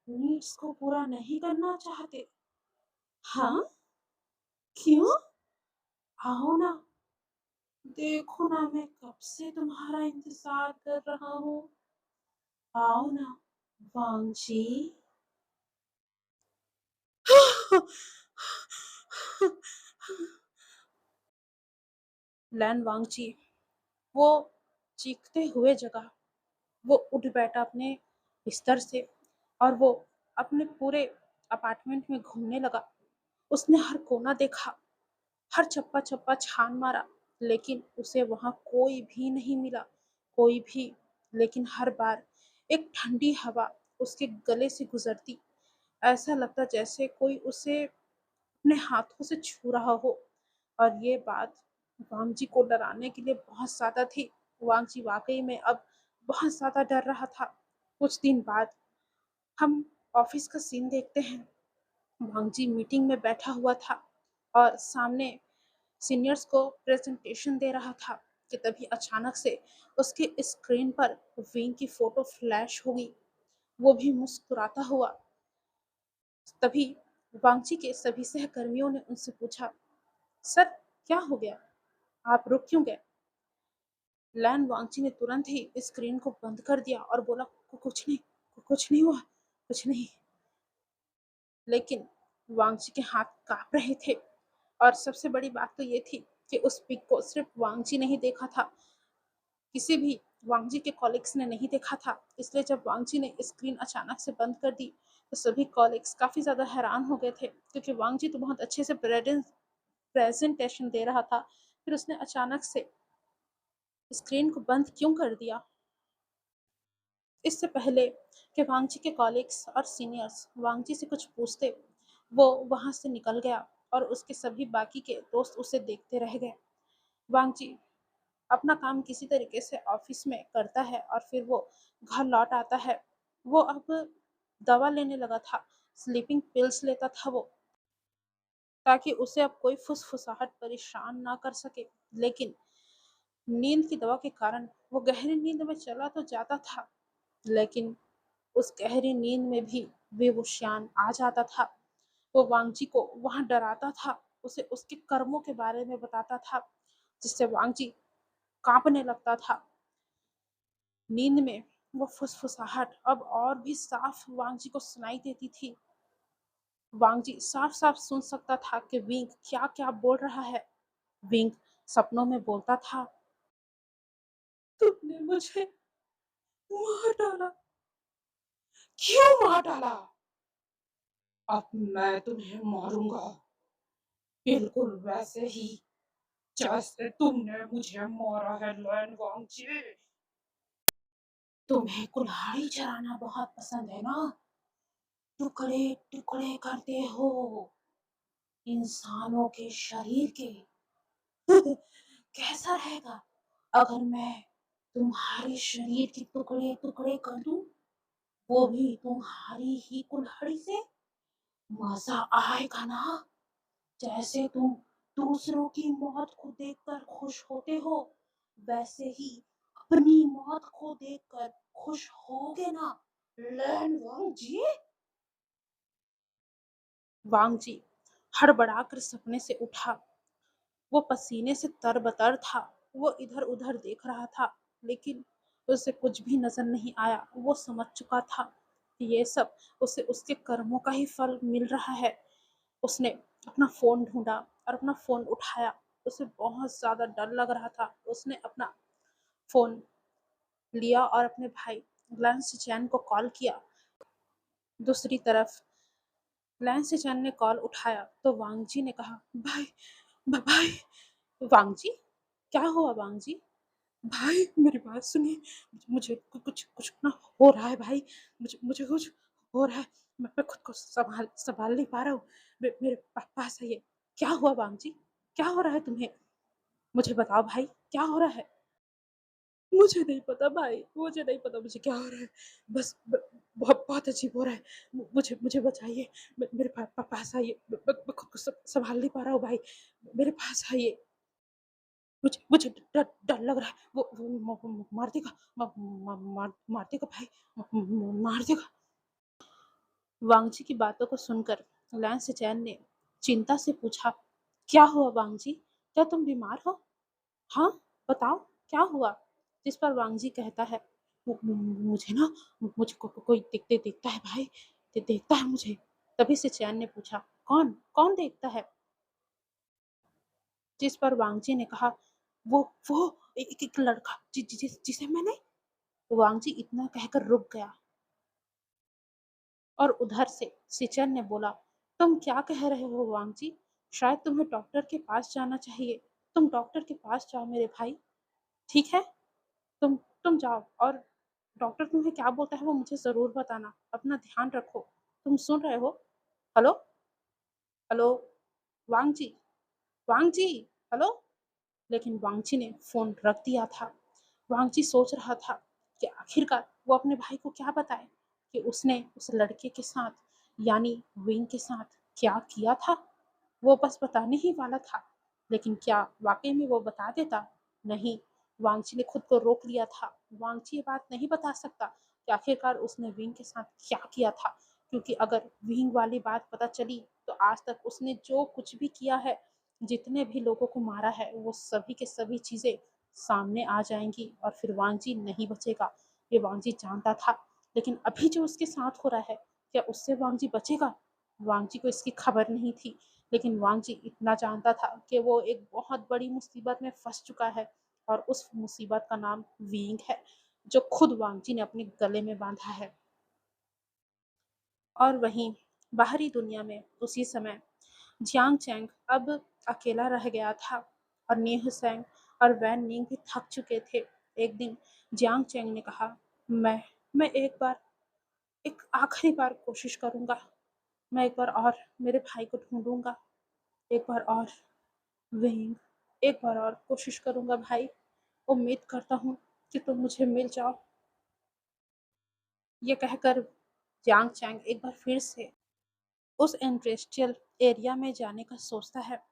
नीड्स को पूरा नहीं करना चाहते? हाँ? क्यों? आओ ना, देखो ना मैं कब से तुम्हारा इंतजार कर रहा हूँ। आओ ना, वांगजी। लैन वांगजी वो चीखते हुए जगा। वो उठ बैठा अपने बिस्तर से और वो अपने पूरे अपार्टमेंट में घूमने लगा। उसने हर कोना देखा, हर चप्पा-चप्पा छान मारा, लेकिन उसे वहाँ कोई भी नहीं मिला, कोई भी। लेकिन हर बार एक ठंडी हवा उसके गले से गुजरती। ऐसा लगता जैसे कोई उसे अपने हाथों से छू रहा हो और ये बात वांगजी को डराने के लिए बहुत ज़्यादा थी। वांगजी वाक़ई में अब बहुत ज़्यादा डर रहा था। कुछ दिन बाद हम ऑफ़िस का सीन देखते हैं। वांगजी मीटिंग में बैठा हुआ था और सामने सीनियर्स को प्रेजेंटेशन दे रहा था कि तभी अचानक से उसके स्क्रीन पर विंग की फोटो फ्लैश हो गई, वो भी मुस्कुराता हुआ। तभी वांगची के सभी सहकर्मियों ने उनसे पूछा, सर क्या हो गया, आप रुक क्यों गए? लैन वांगची ने तुरंत ही स्क्रीन को बंद कर दिया और बोला, कुछ नहीं, कुछ नहीं हुआ, कुछ नहीं। लेकिन वांगची के हाथ कांप रहे थे और सबसे बड़ी बात तो ये थी कि उस पिक को सिर्फ वांगची ने ही देखा था। किसी भी वांग जी के कॉलीग्स ने नहीं देखा था, इसलिए जब वांग जी ने स्क्रीन अचानक से बंद कर दी, तो सभी कॉलीग्स काफ़ी ज़्यादा हैरान हो गए थे, क्योंकि वांग जी तो बहुत अच्छे से प्रेजेंटेशन दे रहा था, फिर उसने अचानक से स्क्रीन को बंद क्यों कर दिया? इससे पहले कि वांग जी के कॉलीग्स और सीनियर्स वांग जी से कुछ पूछते, वो वहाँ से निकल गया और उसके सभी बाकी के दोस्त उसे देखते रह गए। वांग जी अपना काम किसी तरीके से ऑफिस में करता है और फिर वो घर लौट आता है। वो अब दवा लेने लगा था, स्लीपिंग पिल्स लेता था वो, ताकि उसे अब कोई फुसफुसाहट परेशान ना कर सके। लेकिन नींद की दवा के कारण वो गहरी नींद में चला तो जाता था, लेकिन उस गहरी नींद में भी बेहोशियान आ जाता था। वो वांगजी को वहां डराता था, उसे उसके कर्मों के बारे में बताता था, जिससे वांगजी कांपने लगता था। नींद में वो फुसफुसाहट अब और भी साफ वांगजी को सुनाई देती थी। वांगजी साफ साफ सुन सकता था कि विंग क्या क्या बोल रहा है। विंग सपनों में बोलता था, तुमने मुझे मार डाला। क्यों मार डाला? अब मैं तुम्हें मारूंगा, बिल्कुल वैसे ही जैसे तुमने मुझे मारा है लैन वांगजी। तुम्हें कुल्हाड़ी चलाना बहुत पसंद है ना? टुकड़े टुकड़े करते हो इंसानों के शरीर के। कैसा रहेगा अगर मैं तुम्हारे शरीर के टुकड़े टुकड़े कर दूं, वो भी तुम्हारी ही कुल्हाड़ी से? मजा आएगा ना? जैसे तुम दूसरों की मौत को देखकर खुश होते हो, वैसे ही अपनी मौत को देखकर खुश होगे ना लैन वांग जी? वांग जी हड़बड़ाकर सपने से उठा। वो पसीने से तरबतर था। वो इधर-उधर देख रहा था, लेकिन उसे कुछ भी नज़र नहीं आया। वो समझ चुका था कि ये सब उसे उसके कर्मों का ही फल मिल रहा है। उसने अपना फ़ोन ढूँढा और अपना फ़ोन उठाया। उसे बहुत ज़्यादा डर लग रहा था। उसने अपना फ़ोन लिया और अपने भाई ग्लेन चैन को कॉल किया। दूसरी तरफ ग्लेन चैन ने कॉल उठाया तो वांग जी ने कहा, भाई, भाई। वांग जी, क्या हुआ वांग जी? भाई मेरी बात सुनिए, मुझे कुछ कुछ ना हो रहा है भाई, मुझे मुझे कुछ हो रहा है, मैं खुद को संभाल संभाल नहीं पा रहा हूँ, मेरे पास आइए। क्या हुआ वांग जी? क्या हो रहा है तुम्हें? मुझे बताओ भाई, क्या हो रहा है? मुझे नहीं पता भाई, मुझे नहीं पता मुझे क्या हो रहा है, बस बहुत बहुत अजीब हो रहा है, मुझे मुझे बचाइए, मेरे पास आइए, मैं खुद को संभाल नहीं पा रहा हूँ भाई, मेरे पास आइए। मुझे मुझे डर लग रहा है, वो मार देगा, मार देगा भाई, मार देगा। वांगजी की बातों को सुनकर लैंस चैन ने चिंता से पूछा, क्या हुआ वांगजी? क्या तुम बीमार हो? हाँ, बताओ, क्या हुआ? जिस पर वांगजी कहता है, मुझे ना, मुझे कोई देखता है भाई, देखता है मुझे। तभी से चैन ने पूछा, कौन कौन देखता है? जिस पर वांगजी ने कहा, वो वो एक लड़का जिसे मैंने। वांगजी इतना कहकर रुक गया और उधर से सिचन ने बोला, तुम क्या कह रहे हो वांगजी? शायद तुम्हें डॉक्टर के पास जाना चाहिए। तुम डॉक्टर के पास जाओ मेरे भाई। ठीक है, तुम तुम जाओ और डॉक्टर तुम्हें क्या बोलता है वो मुझे ज़रूर बताना। अपना ध्यान रखो। तुम सुन रहे हो? हेलो? हेलो? वांग जी? वांग जी? हेलो? लेकिन वांग जी ने फ़ोन रख दिया था। वांग जी सोच रहा था कि आखिरकार वो अपने भाई को क्या बताए कि उसने उस लड़के के साथ, यानी विंग के साथ क्या किया था। वो बस बताने ही वाला था, लेकिन क्या वाक़ई में वो बता देता? नहीं, वांगची ने खुद को रोक लिया था। वांगची ये बात नहीं बता सकता कि आखिरकार उसने विंग के साथ क्या किया था, क्योंकि अगर विंग वाली बात पता चली, तो आज तक उसने जो कुछ भी किया है, जितने भी लोगों को मारा है, वो सभी के सभी चीज़ें सामने आ जाएँगी और फिर वांगजी नहीं बचेगा। ये वांगजी जानता था, लेकिन अभी जो उसके साथ हो रहा है, क्या उससे वांगजी बचेगा? वांगजी को इसकी खबर नहीं थी, लेकिन वांगजी इतना जानता था कि वो एक बहुत बड़ी मुसीबत में फंस चुका है। और उस मुसीबत का नाम वीइंग है, जो खुद वांगजी ने अपने गले में बाँधा है। और वहीं बाहरी दुनिया में उसी समय जियांग चैंग अब अकेला रह गया था और नीह सेंग और वैन निंग भी थक चुके थे। एक दिन जियांग चैंग ने कहा, मैं एक आखिरी बार कोशिश करूँगा। मैं एक बार और मेरे भाई को ढूँढूँगा। एक बार और वेइंग, एक बार और कोशिश करूँगा भाई। उम्मीद करता हूँ कि तुम मुझे मिल जाओ। ये कहकर जियांग चैंग एक बार फिर से उस इंडस्ट्रियल एरिया में जाने का सोचता है।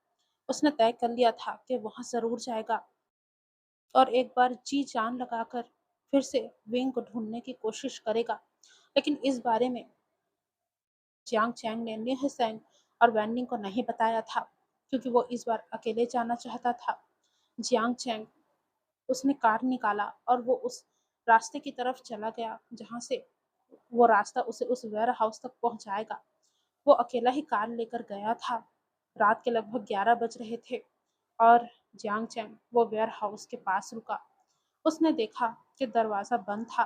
उसने तय कर लिया था कि वहाँ ज़रूर जाएगा और एक बार जी जान लगाकर फिर से विंग को ढूँढने की कोशिश करेगा। लेकिन इस बारे में जियांग चैंग ने निह सेंग और वैन निंग को नहीं बताया था, क्योंकि वो इस बार अकेले जाना चाहता था। जियांग चैंग उसने कार निकाला और वो उस रास्ते की तरफ चला गया जहाँ से वो रास्ता उसे उस वेयर हाउस तक पहुँचाएगा। वो अकेला ही कार लेकर गया था। रात के लगभग 11 बज रहे थे और जियांग चैंग वो वेयर हाउस के पास रुका। उसने देखा कि दरवाज़ा बंद था।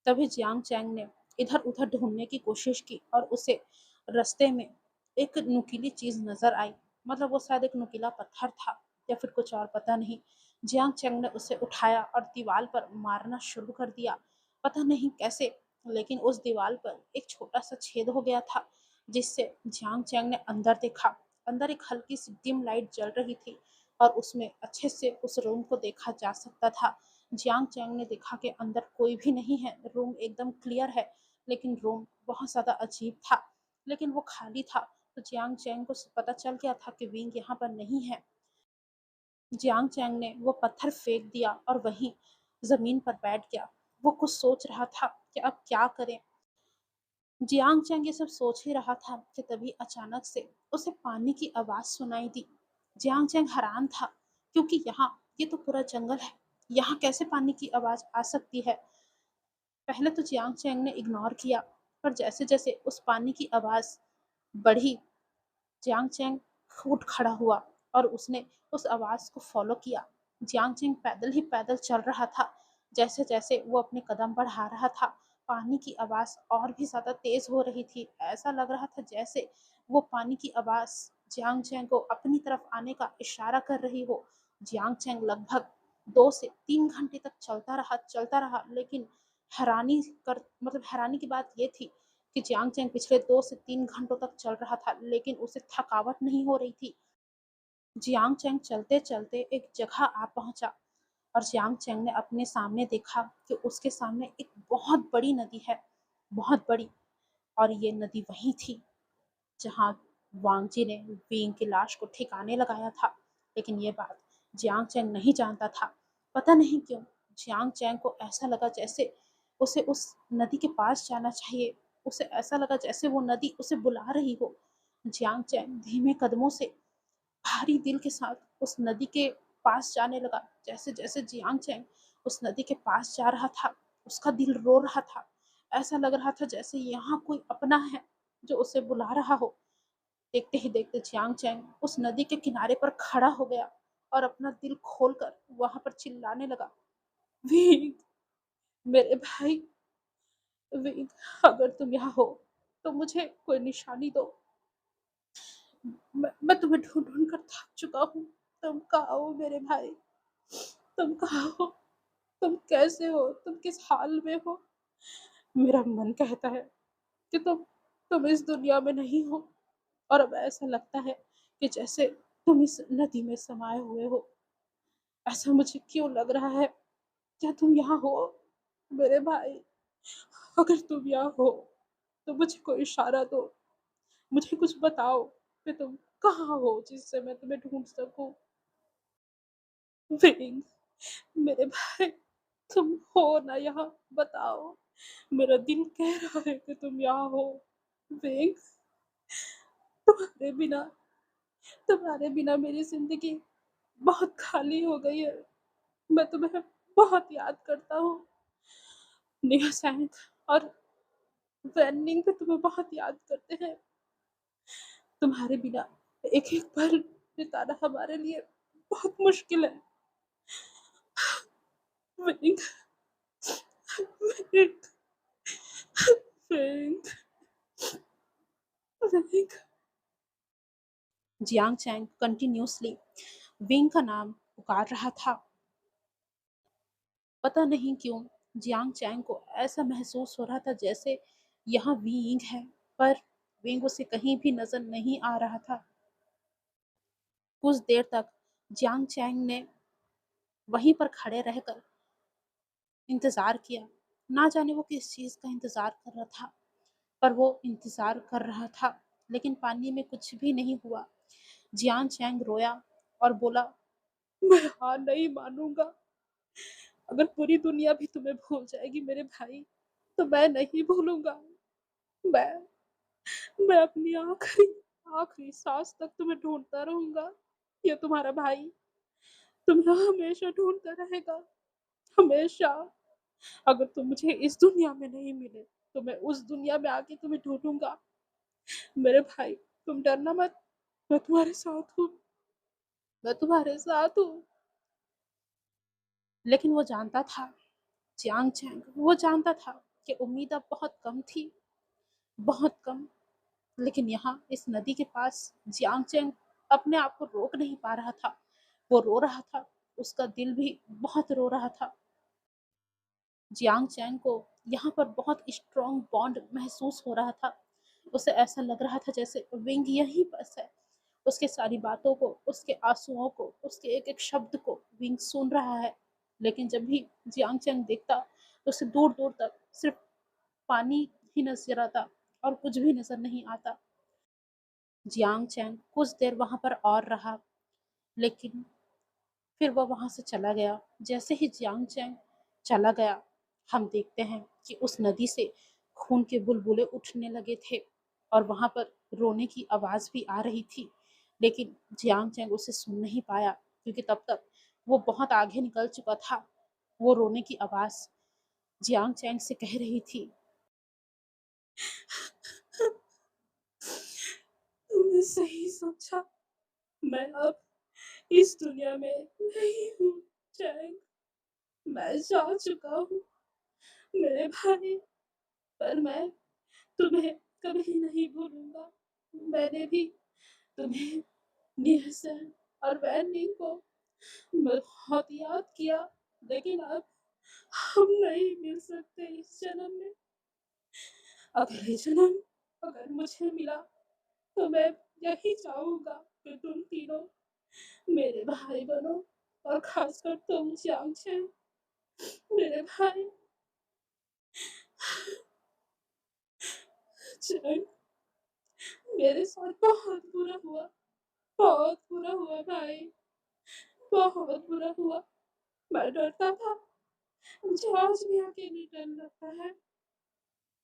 तभी जियांग चैंग ने इधर-उधर ढूँढने की कोशिश की और उसे रास्ते में एक नुकीली चीज़ नज़र आई। मतलब वो शायद एक नुकीला पत्थर था या फिर कुछ और, पता नहीं। जियांग चैंग ने उसे उठाया और दीवार पर मारना शुरू कर दिया। पता नहीं कैसे, लेकिन उस दीवार पर एक छोटा-सा छेद हो गया था, जिससे जियांग चैंग ने अंदर देखा। अंदर एक हल्की-सी डिम लाइट जल रही थी और उसमें अच्छे से उस रूम को देखा जा सकता था। जियांग चैंग ने देखा कि अंदर कोई भी नहीं है, रूम एकदम क्लियर है, लेकिन रूम बहुत ज़्यादा अजीब था, लेकिन वो खाली था। तो जियांग चैंग को पता चल गया था कि विंग यहाँ पर नहीं है। जियांग चैंग ने वो पत्थर फेंक दिया और वहीं ज़मीन पर बैठ गया। वो कुछ सोच रहा था कि अब क्या करें। जियांग चैंग ये सब सोच ही रहा था कि तभी अचानक से उसे पानी की आवाज़ सुनाई दी। जियांग चैंग हैरान था, क्योंकि यहाँ ये तो पूरा जंगल है, यहाँ कैसे पानी की आवाज़ आ सकती है। पहले तो जियांग चैंग ने इग्नोर किया, पर जैसे-जैसे उस पानी की आवाज़ बढ़ी, जियांग चैंग उठ खड़ा हुआ और उसने उस आवाज़ को फ़ॉलो किया। जियांग चैंग पैदल ही पैदल चल रहा था। जैसे-जैसे वो अपने कदम बढ़ा रहा था, पानी की आवाज़ और भी ज़्यादा तेज़ हो रही थी। ऐसा लग रहा था जैसे वो पानी की आवाज़ जियांग चैंग को अपनी तरफ आने का इशारा कर रही हो। जियांग चैंग लगभग 2 से 3 घंटे तक चलता रहा, लेकिन हैरानी हैरानी की बात ये थी कि जियांग चैंग पिछले 2 से 3 घंटों तक चल रहा था, लेकिन उसे थकावट नहीं हो रही थी। जियांग चैंग चलते-चलते एक जगह आ पहुँचा और जियांग चैंग ने अपने सामने देखा कि उसके सामने एक बहुत बड़ी नदी है, बहुत बड़ी। और ये नदी वही थी जहाँ वांगजी ने वीइंग की लाश को ठिकाने लगाया था। लेकिन ये बात जियांग चैंग नहीं जानता था। पता नहीं क्यों जियांग चैंग को ऐसा लगा जैसे उसे उस नदी के पास जाना चाहिए। उसे ऐसा लगा जैसे वो नदी उसे बुला रही हो। जियांग चैंग धीमे कदमों से भारी दिल के साथ उस नदी के पास जाने लगा। जैसे-जैसे जियांग चैंग उस नदी के पास जा रहा था, उसका दिल रो रहा था। ऐसा लग रहा था जैसे यहाँ कोई अपना है जो उसे बुला रहा हो। देखते ही देखते जियांग चैंग उस नदी के किनारे पर खड़ा हो गया और अपना दिल खोलकर वहाँ पर चिल्लाने लगा, "वीग, मेरे भाई, वीग, अगर तुम यहाँ हो तो मुझे कोई निशानी दो। मैं तुम्हें ढूँढ-ढूँढ कर थक चुका हूँ। तुम कहाँ हो मेरे भाई? तुम कहाँ हो? तुम कैसे हो? तुम किस हाल में हो? मेरा मन कहता है कि तुम इस दुनिया में नहीं हो और अब ऐसा लगता है कि जैसे तुम इस नदी में समाये हुए हो। ऐसा मुझे क्यों लग रहा है? क्या तुम यहाँ हो मेरे भाई? अगर तुम यहाँ हो तो मुझे कोई इशारा दो। मुझे कुछ बताओ कि तुम कहाँ हो जिससे मैं तुम्हें ढूँढ सकूँ। विंग, मेरे भाई, तुम हो ना यहाँ? बताओ। मेरा दिल कह रहा है कि तुम यहाँ हो। विंग, तुम्हारे बिना तुम्हारे बिना मेरी ज़िंदगी बहुत खाली हो गई है। मैं तुम्हें बहुत याद करता हूँ। निया सैंग और वैन भी तुम्हें बहुत याद करते हैं। तुम्हारे बिना एक-एक पल बिताना हमारे लिए बहुत मुश्किल है। Wing, wing, wing, wing. Jiang Chang continuously wing का नाम पुकार रहा था। पता नहीं क्यों जियांग चैंग को ऐसा महसूस हो रहा था जैसे यहाँ विंग है, पर विंग उसे कहीं भी नजर नहीं आ रहा था। कुछ देर तक जियांग चैंग ने वहीं पर खड़े रहकर इंतजार किया। ना जाने वो किस चीज का इंतजार कर रहा था, पर वो इंतजार कर रहा था, लेकिन पानी में कुछ भी नहीं हुआ। जियांग चैंग रोया और बोला, मैं हार नहीं मानूंगा। अगर पूरी दुनिया भी तुम्हें भूल जाएगी मेरे भाई, तो मैं नहीं भूलूंगा। मैं मैं अपनी आखिरी आखिरी सांस तक तुम्हें ढूंढता रहूंगा। ये तुम्हारा भाई तुम्हें हमेशा ढूंढता रहेगा, हमेशा। अगर तुम मुझे इस दुनिया में नहीं मिले, तो मैं उस दुनिया में आके तुम्हें ढूंढूंगा। मेरे भाई, तुम डरना मत, मैं तुम्हारे साथ हूँ, मैं तुम्हारे साथ हूँ। लेकिन वो जानता था, जियांग चैंग वो जानता था कि उम्मीद अब बहुत कम थी, बहुत कम। लेकिन यहाँ इस नदी के पास जियांग चैंग अपने आप को रोक नहीं पा रहा था। वो रो रहा था, उसका दिल भी बहुत रो रहा था। जियांग चैंग को यहाँ पर बहुत स्ट्रॉन्ग बॉन्ड महसूस हो रहा था। उसे ऐसा लग रहा था जैसे विंग यहीं बस है। उसके सारी बातों को, उसके आंसुओं को, उसके एक एक शब्द को विंग सुन रहा है। लेकिन जब भी जियांग चैंग देखता, तो उसे दूर दूर तक सिर्फ पानी ही नजर आता और कुछ भी नजर नहीं आता। जियांग चैंग कुछ देर वहां पर और रहा, लेकिन फिर वह वहां से चला गया। जैसे ही जियांग चैंग चला गया, हम देखते हैं कि उस नदी से खून के बुलबुले उठने लगे थे और वहां पर रोने की आवाज भी आ रही थी। लेकिन जियांग चैंग उसे सुन नहीं पाया, क्योंकि तब तक वो बहुत आगे निकल चुका था। वो रोने की आवाज जियांग चैंग से कह रही थी, तुमने सही सोचा, मैं अब इस दुनिया में नहीं हूँ। चैंग, मैं जा चुका हूँ मेरे भाई, पर मैं तुम्हें कभी नहीं भूलूंगा। मैंने भी तुम्हें, निहसन और वैनी को बहुत याद किया, लेकिन अब हम नहीं मिल सकते इस जन्म में। अगले जन्म अगर मुझे मिला, तो मैं यही चाहूंगा कि तुम तीनों मेरे भाई बनो, और खासकर तुम जियांग चैंग, मेरे भाई। चैंग, मेरे साथ बहुत बुरा हुआ, बहुत बुरा हुआ भाई, बहुत बुरा हुआ। मैं डरता था, मुझे आज भी अकेले डर लगता है,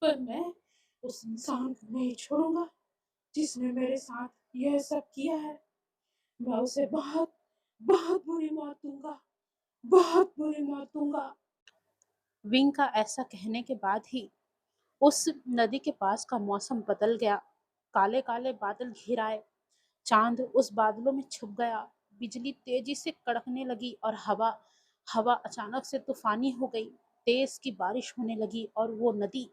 पर मैं उस इंसान को नहीं छोड़ूंगा जिसने मेरे साथ यह सब किया है। मैं उसे बहुत बहुत बुरी मौत दूंगा, बहुत बुरी मौत दूंगा। विंग का ऐसा कहने के बाद ही उस नदी के पास का मौसम बदल गया। काले काले बादल घिर आए, चांद उस बादलों में छुप गया। बिजली तेजी से कड़कने लगी और हवा हवा अचानक से तूफानी हो गई। तेज की बारिश होने लगी और वो नदी,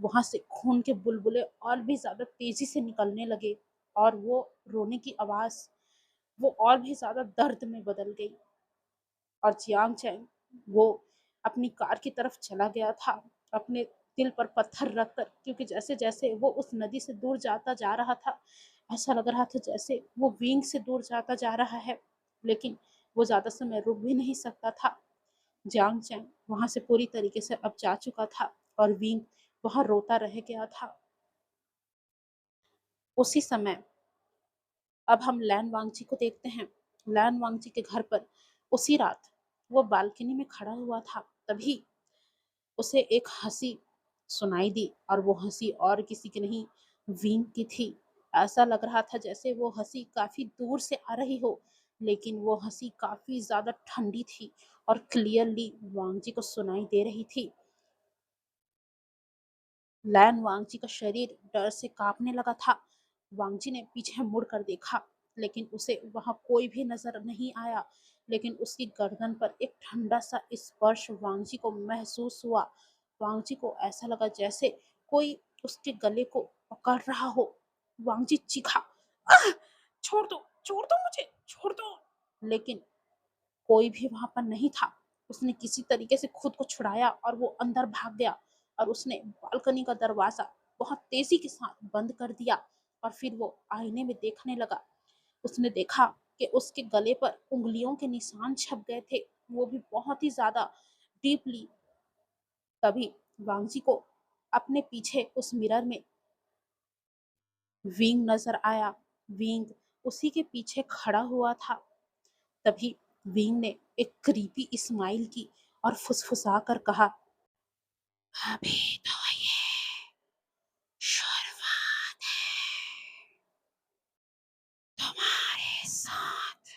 वहां से खून के बुलबुले और भी ज्यादा तेजी से निकलने लगे, और वो रोने की आवाज वो और भी ज्यादा दर्द में बदल गई। और जियांग चैंग वो अपनी कार की तरफ चला गया था, अपने दिल पर पत्थर रखकर, क्योंकि जैसे जैसे वो उस नदी से दूर जाता जा रहा था, ऐसा लग रहा था जैसे वो विंग से दूर जाता जा रहा है। लेकिन वो ज्यादा समय रुक भी नहीं सकता था। जियांग चैंग वहां से पूरी तरीके से अब जा चुका था, और विंग वहां रोता रह गया था। उसी समय अब हम लैन वांगची को देखते हैं। लैन वांगची के घर पर उसी रात वो बालकनी में खड़ा हुआ था। तभी उसे एक हंसी सुनाई दी, और वो हंसी और किसी की नहीं, विंग की थी। ऐसा लग रहा था जैसे वो हंसी काफी दूर से आ रही हो, लेकिन वो हंसी काफी ज्यादा ठंडी थी और क्लियरली वांगजी को सुनाई दे रही थी। लैन वांगजी का शरीर डर से कांपने लगा था। वांगजी ने पीछे मुड़कर देखा, लेकिन उसे वहां कोई भी नजर नहीं आया। लेकिन उसकी गर्दन पर एक ठंडा सा स्पर्श वांगजी को महसूस हुआ। वांगजी को ऐसा लगा जैसे कोई उसके गले को पकड़ रहा हो। वांगजी चीखा, "आह! छोड़ दो मुझे, छोड़ दो।" लेकिन कोई भी वहां पर नहीं था। उसने किसी तरीके से खुद को छुड़ाया और वो अंदर भाग गया और उसने बालकनी का दरवाजा बहुत तेजी के साथ बंद कर दिया और फिर वो आईने में देखने लगा। उसने देखा कि उसके गले पर उंगलियों के निशान छप गए थे, वो भी बहुत ही ज्यादा डीपली। तभी वांगजी को अपने पीछे उस मिरर में विंग नजर आया। विंग उसी के पीछे खड़ा हुआ था। तभी विंग ने एक क्रीपी स्माइल की और फुसफुसा कर कहा, अभी तो ये शुरुआत है, तुम्हारे साथ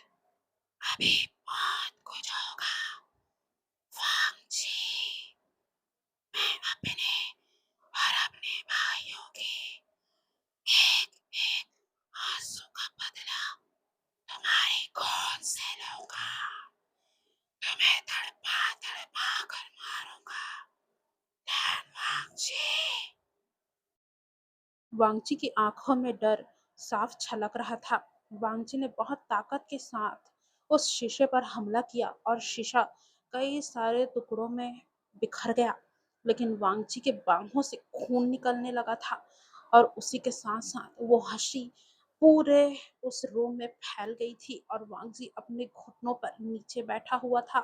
अभी बहुत कुछ होगा वांगजी। मैं अपने और अपने भाइयों के एक एक आंसू का बदला तुम्हारे खून से लूंगा। तुम्हें तड़पा तड़पा कर मारूंगा वांगजी। वांगची की आंखों में डर साफ छलक रहा था। वांगची ने बहुत ताकत के साथ उस शीशे पर हमला किया और शीशा कई सारे टुकड़ों में बिखर गया। लेकिन वांगची के बाहों से खून निकलने लगा था और उसी के साथ साथ वो हंसी पूरे उस रूम में फैल गई थी और वांगजी अपने घुटनों पर नीचे बैठा हुआ था।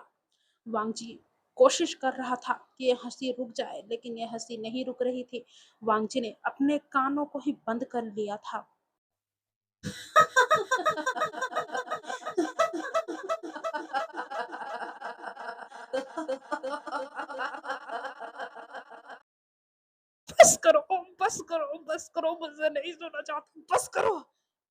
वांगजी कोशिश कर रहा था कि ये हंसी रुक जाए, लेकिन ये हंसी नहीं रुक रही थी। वांगजी ने अपने कानों को ही बंद कर लिया था। बस करो, बस करो, बस करो, मुझे नहीं सुनना चाहता, बस करो।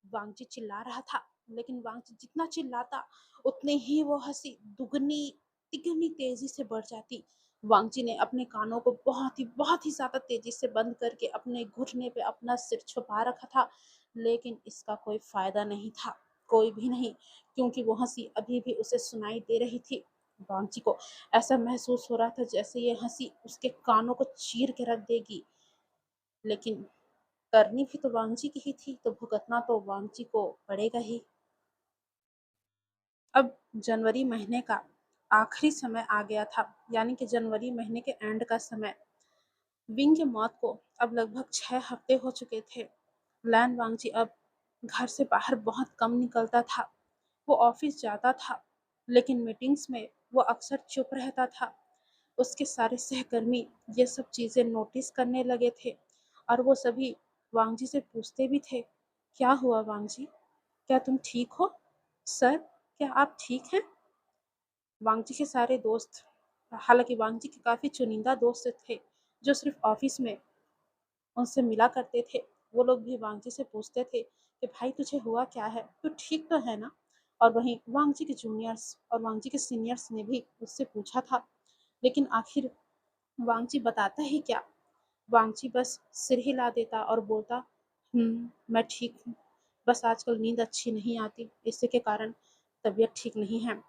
वांगजी चिल्ला रहा था, लेकिन वांगजी जितना चिल्लाता उतनी ही वो हंसी दुगनी तिगुनी तेजी से बढ़ जाती। वांगजी ने अपने कानों को बहुत ही ज्यादा तेजी से बंद करके अपने घुटने पे अपना सिर छुपा रखा था, लेकिन इसका कोई फायदा नहीं था, कोई भी नहीं, क्योंकि वो हंसी अभी भी उसे सुनाई दे रही थी। वांगजी को ऐसा महसूस हो रहा था जैसे ये हंसी उसके कानों को चीर के रख देगी, लेकिन करनी भी तो वांगजी की ही थी, तो भुगतना तो वांगजी को पड़ेगा ही। अब जनवरी महीने का आखिरी समय आ गया था, यानी कि जनवरी महीने के एंड का समय। विंग की मौत को अब लगभग 6 हफ्ते हो चुके थे। लैन वांगजी अब घर से बाहर बहुत कम निकलता था। वो ऑफिस जाता था, लेकिन मीटिंग्स में वो अक्सर चुप रहता था। उसके सारे सहकर्मी ये सब चीजें नोटिस करने लगे थे और वो सभी वांगजी से पूछते भी थे, क्या हुआ वांगजी, क्या तुम ठीक हो? सर, क्या आप ठीक हैं? वांगजी के सारे दोस्त, हालांकि वांगजी के काफी चुनिंदा दोस्त थे जो सिर्फ ऑफिस में उनसे मिला करते थे, वो लोग भी वांगजी से पूछते थे कि भाई तुझे हुआ क्या है, तू ठीक तो है ना? और वहीं वांगजी के जूनियर्स और वांगजी के सीनियर्स ने भी उससे पूछा था, लेकिन आखिर वांगजी बताता ही क्या। वांगची बस सिर हिला देता और बोलता, मैं ठीक हूँ, बस आजकल नींद अच्छी नहीं आती, इसी के कारण तबीयत ठीक नहीं है।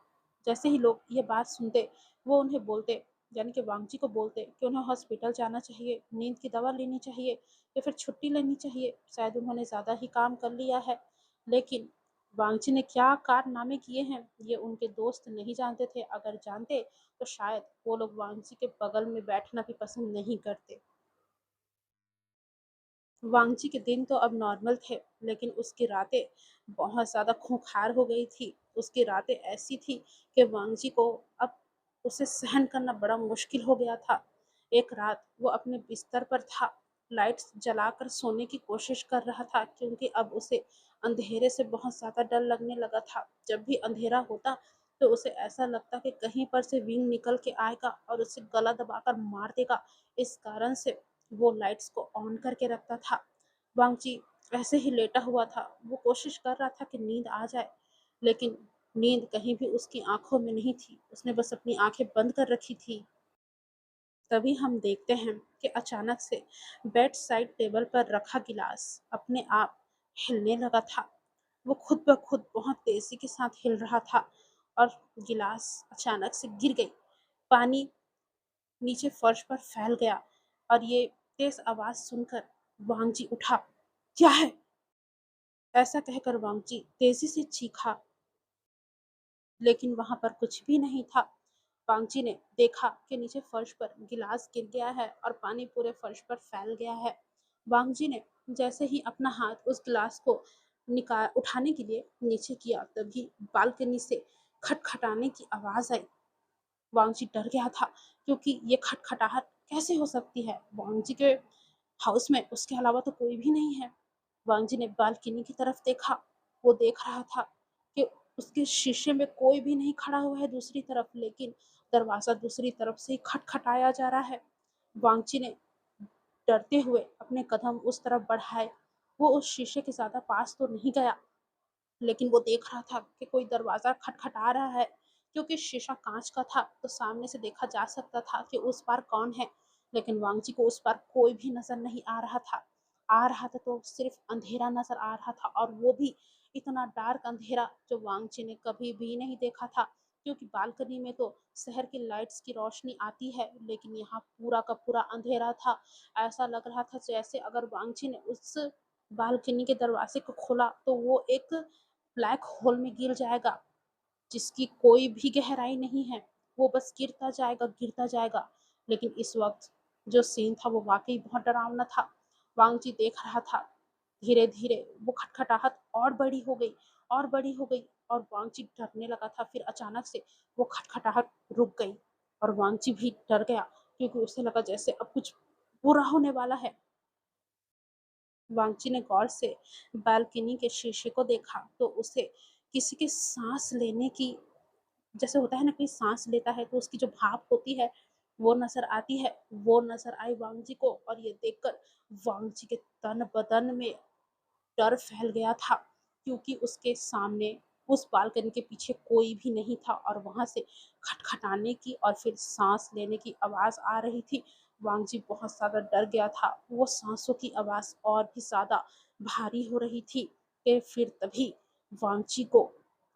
जैसे ही लोग ये बात सुनते, वो उन्हें बोलते, यानी कि वांगची को बोलते कि उन्हें हॉस्पिटल जाना चाहिए, नींद की दवा लेनी चाहिए या फिर छुट्टी लेनी चाहिए, शायद उन्होंने ज़्यादा ही काम कर लिया है। लेकिन वांगची ने क्या कारनामे किए हैं ये उनके दोस्त नहीं जानते थे। अगर जानते तो शायद वो लोग वांगची के बगल में बैठना भी पसंद नहीं करते। वांगची के दिन तो अब नॉर्मल थे, लेकिन उसकी रातें बहुत ज़्यादा खूंखार हो गई थी। उसकी रातें ऐसी थी कि वांगची को अब उसे सहन करना बड़ा मुश्किल हो गया था। एक रात वो अपने बिस्तर पर था, लाइट्स जलाकर सोने की कोशिश कर रहा था, क्योंकि अब उसे अंधेरे से बहुत ज़्यादा डर लगने लगा था। जब भी अंधेरा होता तो उसे ऐसा लगता कि कहीं पर से विंग निकल के आएगा और उसे गला दबाकर मार देगा। इस कारण से वो लाइट्स को ऑन करके रखता था। वांगची ऐसे ही लेटा हुआ था, वो कोशिश कर रहा था कि नींद आ जाए, लेकिन नींद कहीं भी उसकी आंखों में नहीं थी, उसने बस अपनी आंखें बंद कर रखी थी। तभी हम देखते हैं कि अचानक से बेड साइड टेबल पर रखा गिलास अपने आप हिलने लगा था। वो खुद ब खुद बहुत तेजी के साथ हिल रहा था और गिलास अचानक से गिर गई। पानी नीचे फर्श पर फैल गया और ये तेज आवाज सुनकर वांगजी उठा। क्या है? ऐसा कहकर वांगजी तेजी से चीखा, लेकिन वहां पर कुछ भी नहीं था। वांगजी ने देखा कि नीचे फर्श पर गिलास गिर गया है और पानी पूरे फर्श पर फैल गया है। वांगजी ने जैसे ही अपना हाथ उस गिलास को निकाल उठाने के लिए नीचे किया, तभी बालकनी से खटखटाने की आवाज आई। वांगजी डर गया था, क्योंकि ये खटखटाहट कैसे हो सकती है? वांगजी के हाउस में उसके अलावा तो कोई भी नहीं है। वांगजी ने बालकनी की तरफ देखा। वो देख रहा था कि उसके शीशे में कोई भी नहीं खड़ा हुआ है दूसरी तरफ, लेकिन दरवाजा दूसरी तरफ से ही खटखटाया जा रहा है। वांगजी ने डरते हुए अपने कदम उस तरफ बढ़ाए। वो उस शीशे के ज्यादा पास तो नहीं गया, लेकिन वो देख रहा था कि कोई दरवाजा खटखटा रहा है। क्योंकि शीशा कांच का था तो सामने से देखा जा सकता था कि उस पार कौन है, लेकिन वांगजी को उस पार कोई भी नजर नहीं आ रहा था। आ रहा था तो सिर्फ अंधेरा नजर आ रहा था, और वो भी इतना डार्क अंधेरा जो वांगजी ने कभी भी नहीं देखा था। क्योंकि बालकनी में तो शहर की लाइट्स की रोशनी आती है, लेकिन यहाँ पूरा का पूरा अंधेरा था। ऐसा लग रहा था जैसे अगर वांगजी ने उस बालकनी के दरवाजे को खोला तो वो एक ब्लैक होल में गिर जाएगा, जिसकी कोई भी गहराई नहीं है। वो बस गिरता जाएगा। लेकिन इस वक्त जो सीन था वो वाकई बहुत डरावना था। वांगजी देख रहा था, धीरे धीरे वो खटखटाहट और बड़ी हो गई, और बड़ी हो गई, और वांगजी डरने लगा था। फिर अचानक से वो खटखटाहट रुक गई और वांगजी भी डर गया, क्योंकि उसे लगा जैसे अब कुछ बुरा होने वाला है। वांगची ने गौर से बालकनी के शीशे को देखा तो उसे किसी के सांस लेने की, जैसे होता है ना, कोई सांस लेता है तो उसकी जो भाप होती है वो नजर आती है। वो नजर आई वांगजी को, और ये देखकर वांगजी के तन बदन में डर फैल गया था, क्योंकि उसके सामने उस बालकनी के पीछे कोई भी नहीं था और वहां से खटखटाने की और फिर सांस लेने की आवाज आ रही थी। वांगजी बहुत ज्यादा डर गया था। वो सांसों की आवाज और भी ज्यादा भारी हो रही थी कि फिर तभी वांगजी को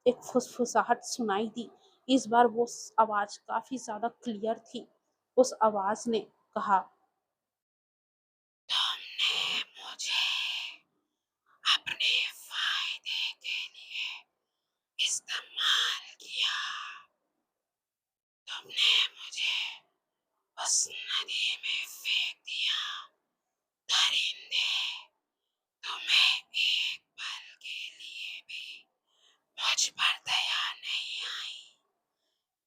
एक फुसफुसाहट सुनाई दी। इस बार वो आवाज काफी ज्यादा क्लियर थी। उस आवाज ने कहा, तुमने मुझे अपने फायदे के लिए इस्तेमाल किया। तुमने मुझे उस नदी में फेंक दिया। दरिंदे, तुम्हें एक पल के लिए भी मुझ पर दया नहीं आई।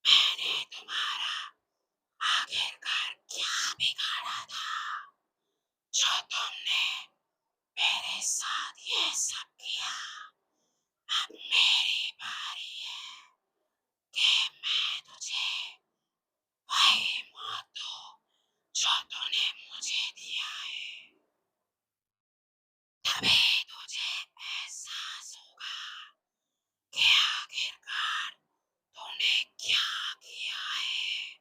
मैंने तुम्हारा आखिरकार क्या बिगाड़ा था जो तुमने मेरे साथ ये सब किया? अब मेरी बारी है कि मैं तुझे वही मौत दूं जो तूने मुझे दिया है। तभी तुझे एहसास होगा कि आखिरकार तूने क्या किया है।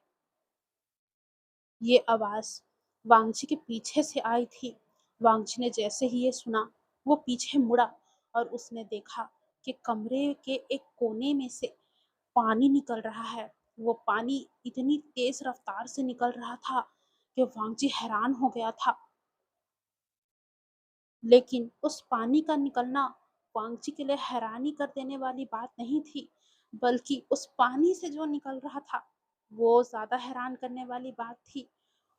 ये आवाज वांगची के पीछे से आई थी। वांगची ने जैसे ही ये सुना, वो पीछे मुड़ा और उसने देखा कि कमरे के एक कोने में से पानी निकल रहा है। वो पानी इतनी तेज रफ्तार से निकल रहा था कि वांगजी हैरान हो गया था। लेकिन उस पानी का निकलना वांगची के लिए हैरानी कर देने वाली बात नहीं थी, बल्कि उस पानी से जो निकल रहा था वो ज्यादा हैरान करने वाली बात थी।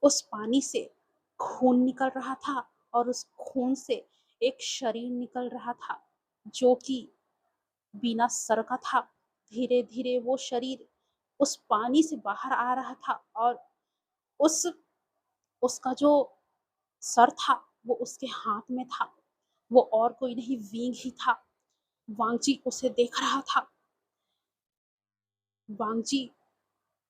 उस पानी से खून निकल रहा था, और उस खून से एक शरीर निकल रहा था जो कि बिना सर का था। धीरे धीरे वो शरीर उस पानी से बाहर आ रहा था, और उस उसका जो सर था वो उसके हाथ में था। वो और कोई नहीं, विंग ही था। वांगजी उसे देख रहा था। वांगजी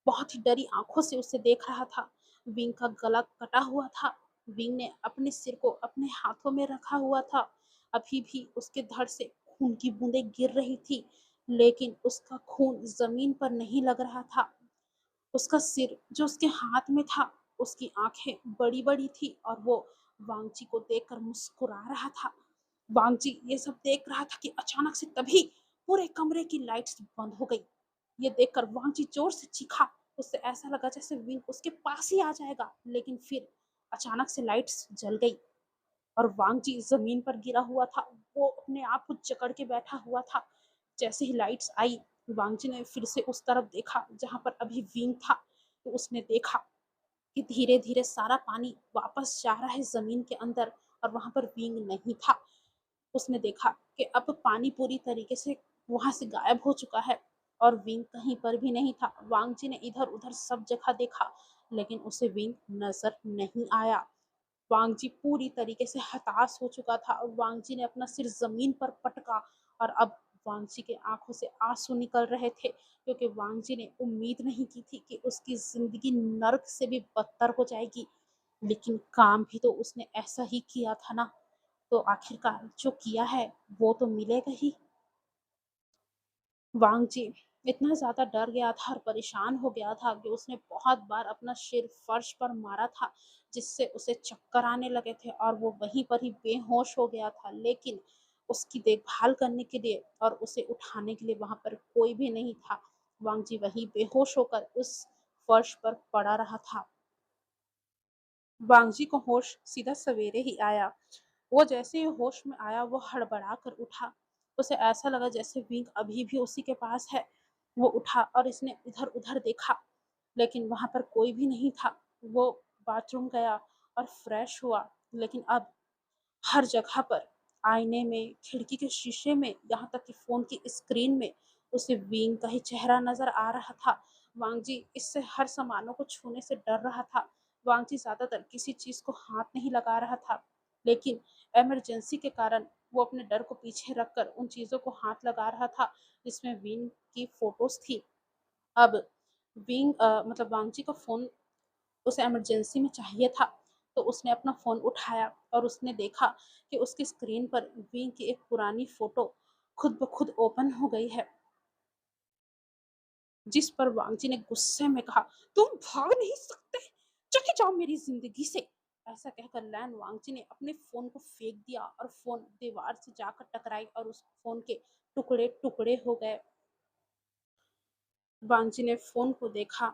बहुत ही डरी आंखों से उसे देख रहा था। विंग का गला कटा हुआ था। विंग ने अपने सिर को अपने हाथों में रखा हुआ था। अभी भी उसके धड़ से खून की बूंदें गिर रही थी, लेकिन उसका खून जमीन पर नहीं लग रहा था। उसका सिर जो उसके हाथ में था, उसकी आंखें बड़ी बड़ी थी, और वो वांगजी को देखकर मुस्कुरा रहा था। वांगजी ये सब देख रहा था कि अचानक से तभी पूरे कमरे की लाइट्स बंद हो गई। ये देखकर वांग जी जोर से चीखा। उसे ऐसा लगा जैसे विंग उसके पास ही आ जाएगा, लेकिन फिर अचानक से लाइट्स जल गई और वांग जी जमीन पर गिरा हुआ था। वो अपने आप को जकड़ के बैठा हुआ था। जैसे ही लाइट्स आई, वांग जी ने फिर से उस तरफ देखा जहां पर अभी विंग था। तो उसने देखा कि धीरे धीरे सारा पानी वापस जा रहा है जमीन के अंदर और वहां पर विंग नहीं था। उसने देखा कि अब पानी पूरी तरीके से वहां से गायब हो चुका है और विंग कहीं पर भी नहीं था। वांग जी ने इधर उधर सब जगह देखा, लेकिन उसे विंग नजर नहीं आया। वांग जी पूरी तरीके से हताश हो चुका था और वांग जी ने अपना सिर जमीन पर पटका। और अब वांग जी के आंखों से आंसू निकल रहे थे, क्योंकि वांग जी ने उम्मीद नहीं की थी कि उसकी जिंदगी नर्क से भी बदतर हो जाएगी। लेकिन काम भी तो उसने ऐसा ही किया था ना, तो आखिरकार जो किया है वो तो मिलेगा ही। वांग जी इतना ज्यादा डर गया था और परेशान हो गया था कि उसने बहुत बार अपना सिर फर्श पर मारा था, जिससे उसे चक्कर आने लगे थे और वो वहीं पर ही बेहोश हो गया था। लेकिन उसकी देखभाल करने के लिए और उसे उठाने के लिए वहां पर कोई भी नहीं था। वांग जी वही बेहोश होकर उस फर्श पर पड़ा रहा था। वांगजी को होश सीधा सवेरे ही आया। वो जैसे ही होश में आया वो हड़बड़ा कर उठा। उसे ऐसा लगा जैसे विंग अभी भी उसी के पास है। वो उठा और इसने इधर उधर देखा, लेकिन वहां पर कोई भी नहीं था। वो बाथरूम गया और फ्रेश हुआ, लेकिन अब हर जगह पर, आईने में, खिड़की के शीशे में, यहाँ तक कि फोन की स्क्रीन में उसे विंग का ही चेहरा नजर आ रहा था। वांगजी इससे हर सामानों को छूने से डर रहा था। वांगजी ज्यादातर किसी चीज को हाथ नहीं लगा रहा था, लेकिन इमरजेंसी के कारण वो अपने डर को पीछे रखकर उन चीजों को हाथ लगा रहा था जिसमें विंग की फोटोज थी। अब मतलब वांगजी का फोन उसे इमरजेंसी में चाहिए था, तो उसने अपना फ़ोन उठाया और उसने देखा कि उसकी स्क्रीन पर विंग की एक पुरानी फ़ोटो खुद ब खुद ओपन हो गई है, जिस पर वांगजी ने गुस्से में कहा, "तुम भाग नहीं सकते! चले जाओ मेरी ज़िंदगी से!" ऐसा कहकर लैन वांगजी ने अपने फ़ोन को फेंक दिया और फ़ोन दीवार से जाकर टकराई और उस फ़ोन के टुकड़े-टुकड़े हो गए। वांगजी ने फ़ोन को देखा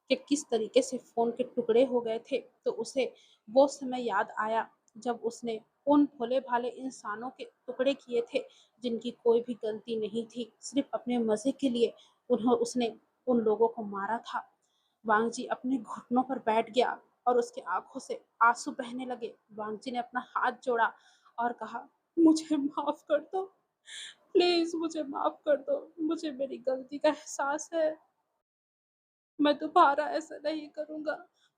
कि किस तरीके से फ़ोन के टुकड़े हो गए थे, तो उसे वो समय याद आया जब उसने उन भोले-भाले इंसानों के टुकड़े किए थे, जिनकी कोई भी गलती नहीं थी। सिर्फ़ अपने मज़े के लिए उसने उन लोगों को मारा था। वांग जी अपने घुटनों पर बैठ गया और उसकी आँखों से आँसू बहने लगे। वांग जी ने अपना हाथ जोड़ा और कहा, "मुझे माफ़ कर दो। प्लीज़ मुझे माफ़ कर दो। मुझे मेरी गलती का एहसास है। मैं दोबारा ऐसा नहीं करूँगा।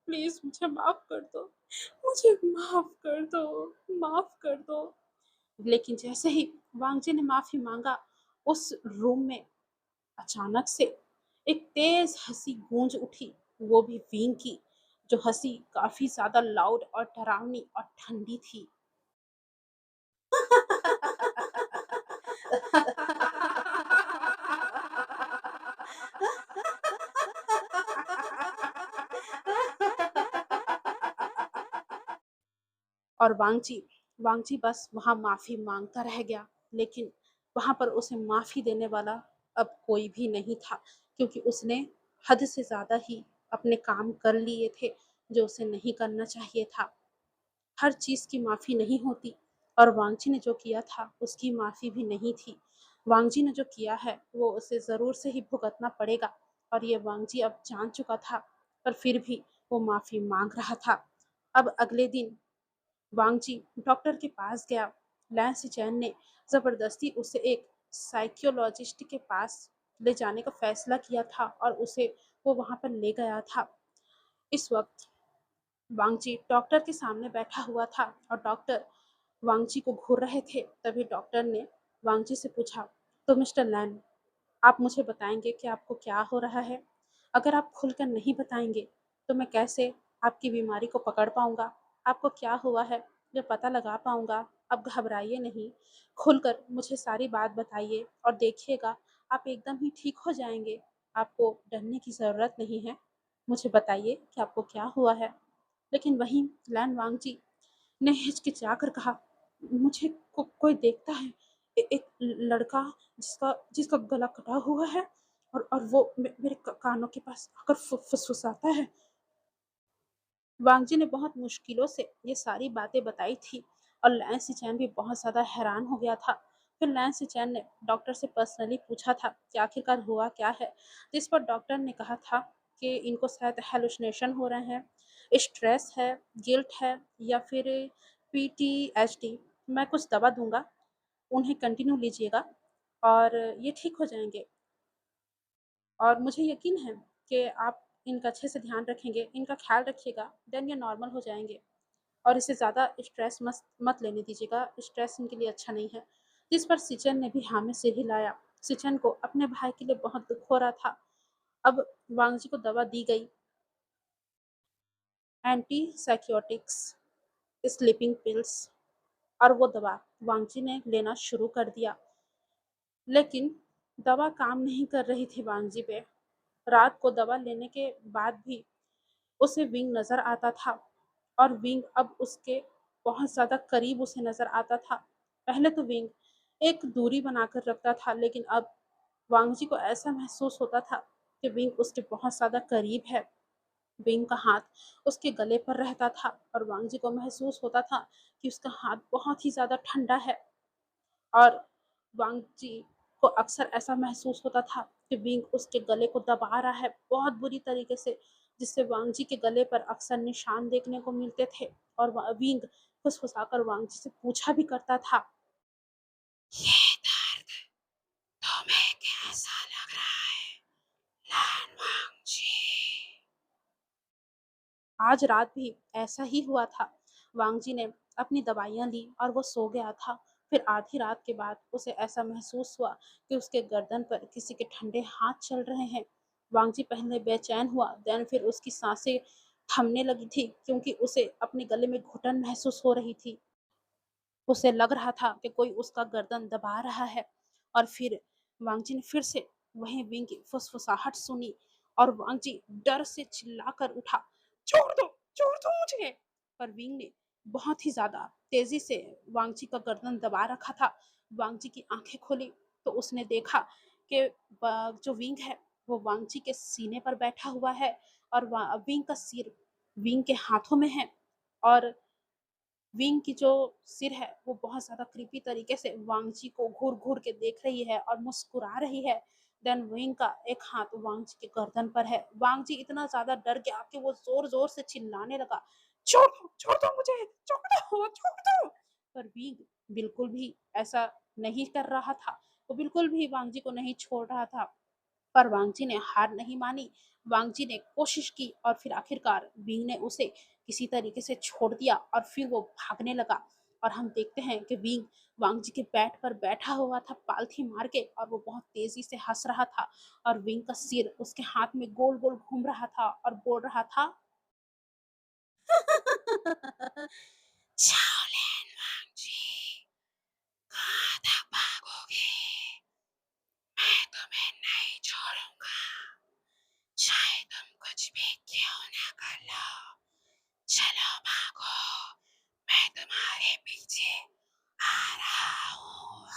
प्लीज़ मुझे माफ़ कर दो। मुझे माफ़ कर दो, माफ़ कर दो।" लेकिन जैसे ही वांगजी ने माफ़ी माँगा, उस रूम में अचानक से एक तेज़ हँसी गूंज उठी, वो भी विंग की, जो हँसी काफ़ी ज़्यादा लाउड और डरावनी और ठंडी थी। और वांगची बस वहाँ माफ़ी माँगता रह गया, लेकिन वहाँ पर उसे माफ़ी देने वाला अब कोई भी नहीं था, क्योंकि उसने हद से ज़्यादा ही अपने काम कर लिए थे, जो उसे नहीं करना चाहिए था। हर चीज़ की माफ़ी नहीं होती और वांगची ने जो किया था, उसकी माफ़ी भी नहीं थी। वांगजी ने जो किया है, वो उसे ज़रूर से ही भुगतना पड़ेगा और ये वांगजी अब जान चुका था, पर फिर भी वो माफ़ी माँग रहा था। अब अगले दिन वांगजी डॉक्टर के पास गया। लैंस चैन ने जबरदस्ती उसे एक साइकियोलॉजिस्ट के पास ले जाने का फैसला किया था और उसे वो वहां पर ले गया था। इस वक्त वांगजी डॉक्टर के सामने बैठा हुआ था और डॉक्टर वांगजी को घूर रहे थे। तभी डॉक्टर ने वांगजी से पूछा, तो मिस्टर लैन, आप मुझे बताएंगे कि आपको क्या हो रहा है? अगर आप खुलकर नहीं बताएंगे तो मैं कैसे आपकी बीमारी को पकड़ पाऊंगा, आपको क्या हुआ है ये पता लगा पाऊंगा। अब घबराइए नहीं, खुलकर मुझे सारी बात बताइए और देखिएगा आप एकदम ही ठीक हो जाएंगे। आपको डरने की ज़रूरत नहीं है। मुझे बताइए कि आपको क्या हुआ है। लेकिन वहीं लैन वांगजी ने हिचकिचाकर कहा, मुझे कोई देखता है, एक लड़का जिसका जिसका गला कटा हुआ है और वो मेरे कानों के पास आकर फुसफुसाता है। वांगजी ने बहुत मुश्किलों से ये सारी बातें बताई थी और लैन सिचैन भी बहुत ज़्यादा हैरान हो गया था। फिर लैन सिचैन ने डॉक्टर से पर्सनली पूछा था कि आखिरकार हुआ क्या है, जिस पर डॉक्टर ने कहा था कि इनको शायद हेलुसिनेशन हो रहे हैं, स्ट्रेस है, गिल्ट है या फिर पीटीएसडी। मैं कुछ दवा दूंगा, उन्हें कंटिन्यू लीजिएगा और ये ठीक हो जाएंगे। और मुझे यकीन है कि आप इनका अच्छे से ध्यान रखेंगे, इनका ख्याल रखिएगा, देन ये नॉर्मल हो जाएंगे। और इसे ज़्यादा स्ट्रेस मत मत लेने दीजिएगा, स्ट्रेस इनके लिए अच्छा नहीं है। जिस पर सिचन ने भी हाँ में सिर हिलाया। सिचन को अपने भाई के लिए बहुत दुख हो रहा था। अब वांगजी को दवा दी गई, एंटी साइकोटिक्स, स्लीपिंग पिल्स, और वो दवा वांगजी ने लेना शुरू कर दिया। लेकिन दवा काम नहीं कर रही थी वांगजी पे। रात को दवा लेने के बाद भी उसे विंग नज़र आता था और विंग अब उसके बहुत ज़्यादा करीब उसे नज़र आता था। पहले तो विंग एक दूरी बनाकर रखता था, लेकिन अब वांगजी को ऐसा महसूस होता था कि विंग उसके बहुत ज़्यादा करीब है। विंग का हाथ उसके गले पर रहता था और वांगजी को महसूस होता था कि उसका हाथ बहुत ही ज़्यादा ठंडा है। और वांग जी को अक्सर ऐसा महसूस होता था कि विंग उसके गले को दबा रहा है बहुत बुरी तरीके से, जिससे वांग जी के गले पर अक्सर निशान देखने को मिलते थे। और विंग फुसफुसाकर वांग जी से पूछा भी करता था, ये दर्द तुम्हें कैसा लग रहा है, लैन वांग जी? आज रात भी ऐसा ही हुआ था। वांगजी ने अपनी दवाइयाँ ली और वो सो गया था। फिर आधी रात के बाद उसे ऐसा महसूस हुआ कि उसके गर्दन पर किसी के ठंडे हाथ चल रहे हैं। वांगजी पहले बेचैन हुआ, देन फिर उसकी सांसें थमने लगी थी क्योंकि उसे अपने गले में घुटन महसूस हो रही थी। उसे लग रहा था कि कोई उसका गर्दन दबा रहा है। और फिर वांगजी ने फिर से वहीं विंग की फुसफुसाहट सुनी और वांगजी डर से चिल्लाकर उठा, छोड़ दो मुझे। पर विंग ने बहुत ही ज्यादा तेजी से वांगजी का गर्दन दबा रखा था। वांगजी की आंखें खुली तो उसने देखा कि जो विंग है वो वांगजी के सीने पर बैठा हुआ है और विंग का सिर विंग के हाथों में है। और विंग की जो सिर है वो बहुत ज़्यादा क्रीपी तरीके से वांगजी को घूर-घूर के देख रही है और मुस्कुरा रही है। देन विंग का एक हाथ वांगजी के गर्दन पर है। वांगजी इतना ज़्यादा डर गया कि वो ज़ोर-ज़ोर से चिल्लाने लगा, छोड़ दो मुझे, छोड़ दो। पर विंग बिल्कुल भी ऐसा नहीं कर रहा था। वो बिल्कुल भी वांगजी को नहीं छोड़ रहा था। पर वांगजी ने हार नहीं मानी। वांगजी ने कोशिश की और फिर आखिरकार विंग ने उसे किसी तरीके से छोड़ दिया और फिर वो भागने लगा। और हम देखते हैं कि विंग वांगजी के बैट पर बैठा हुआ था पालथी मार के और वो बहुत तेजी से हंस रहा था और विंग का सिर उसके हाथ में गोल गोल घूम रहा था और बोल रहा था, चाओलिन वांगजी, कहाँ तक भागोगे? मैं तुम्हें नहीं छोड़ूंगा, चाहे तुम कुछ भी क्यों ना कर लो। चलो भागो, मैं तुम्हारे पीछे आ रहा हूँ।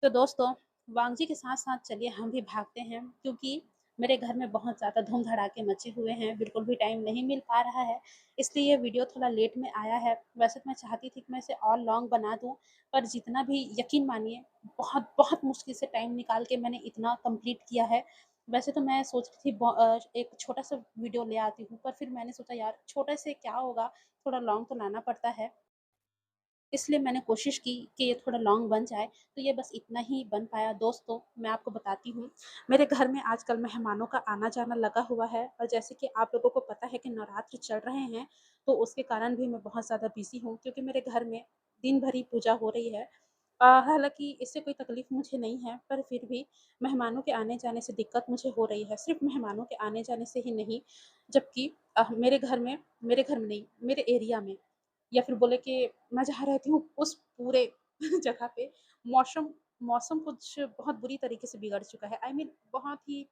तो दोस्तों, वांगजी के साथ-साथ चलिए हम भी भागते हैं क्योंकि मेरे घर में बहुत ज़्यादा धूम-धड़ाके मचे हुए हैं, बिल्कुल भी टाइम नहीं मिल पा रहा है, इसलिए ये वीडियो थोड़ा लेट में आया है। वैसे तो मैं चाहती थी कि मैं इसे और लॉन्ग बना दूँ, पर जितना भी यकीन मानिए बहुत मुश्किल से टाइम निकाल के मैंने इतना कंप्लीट किया है। वैसे तो मैं सोच रही थी एक छोटा-सा वीडियो ले आती हूँ, पर फिर मैंने सोचा यार छोटे से क्या होगा, थोड़ा लॉन्ग तो लाना पड़ता है। इसलिए मैंने कोशिश की कि ये थोड़ा लॉन्ग बन जाए, तो ये बस इतना ही बन पाया। दोस्तों, मैं आपको बताती हूँ, मेरे घर में आजकल मेहमानों का आना-जाना लगा हुआ है और जैसे कि आप लोगों को पता है कि नवरात्र चल रहे हैं, तो उसके कारण भी मैं बहुत ज़्यादा बिज़ी हूँ क्योंकि मेरे घर में दिन भर ही पूजा हो रही है। हालाँकि इससे कोई तकलीफ़ मुझे नहीं है, पर फिर भी मेहमानों के आने-जाने से दिक्कत मुझे हो रही है। सिर्फ़ मेहमानों के आने-जाने से ही नहीं, जबकि मेरे घर में नहीं, मेरे एरिया में या फिर बोले कि मैं जहाँ रहती हूँ उस पूरे जगह पे मौसम मौसम कुछ बहुत बुरी तरीके से बिगड़ चुका है। आई मीन बहुत ही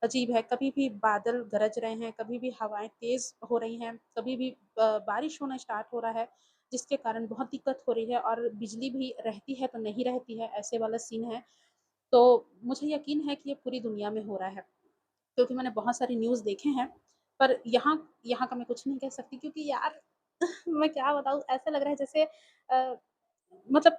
अजीब है। कभी भी बादल गरज रहे हैं, कभी भी हवाएँ तेज़ हो रही हैं, कभी भी बारिश होना स्टार्ट हो रहा है। जिसके कारण बहुत दिक्कत हो रही है और बिजली भी रहती है तो नहीं रहती है, ऐसे वाला सीन है। तो मुझे यकीन है कि ये पूरी दुनिया में हो रहा है, क्योंकि मैंने बहुत सारे न्यूज़ देखे हैं। पर यहाँ यहाँ का मैं कुछ नहीं कह सकती, क्योंकि यार मैं क्या बताऊँ, ऐसा लग रहा है जैसे मतलब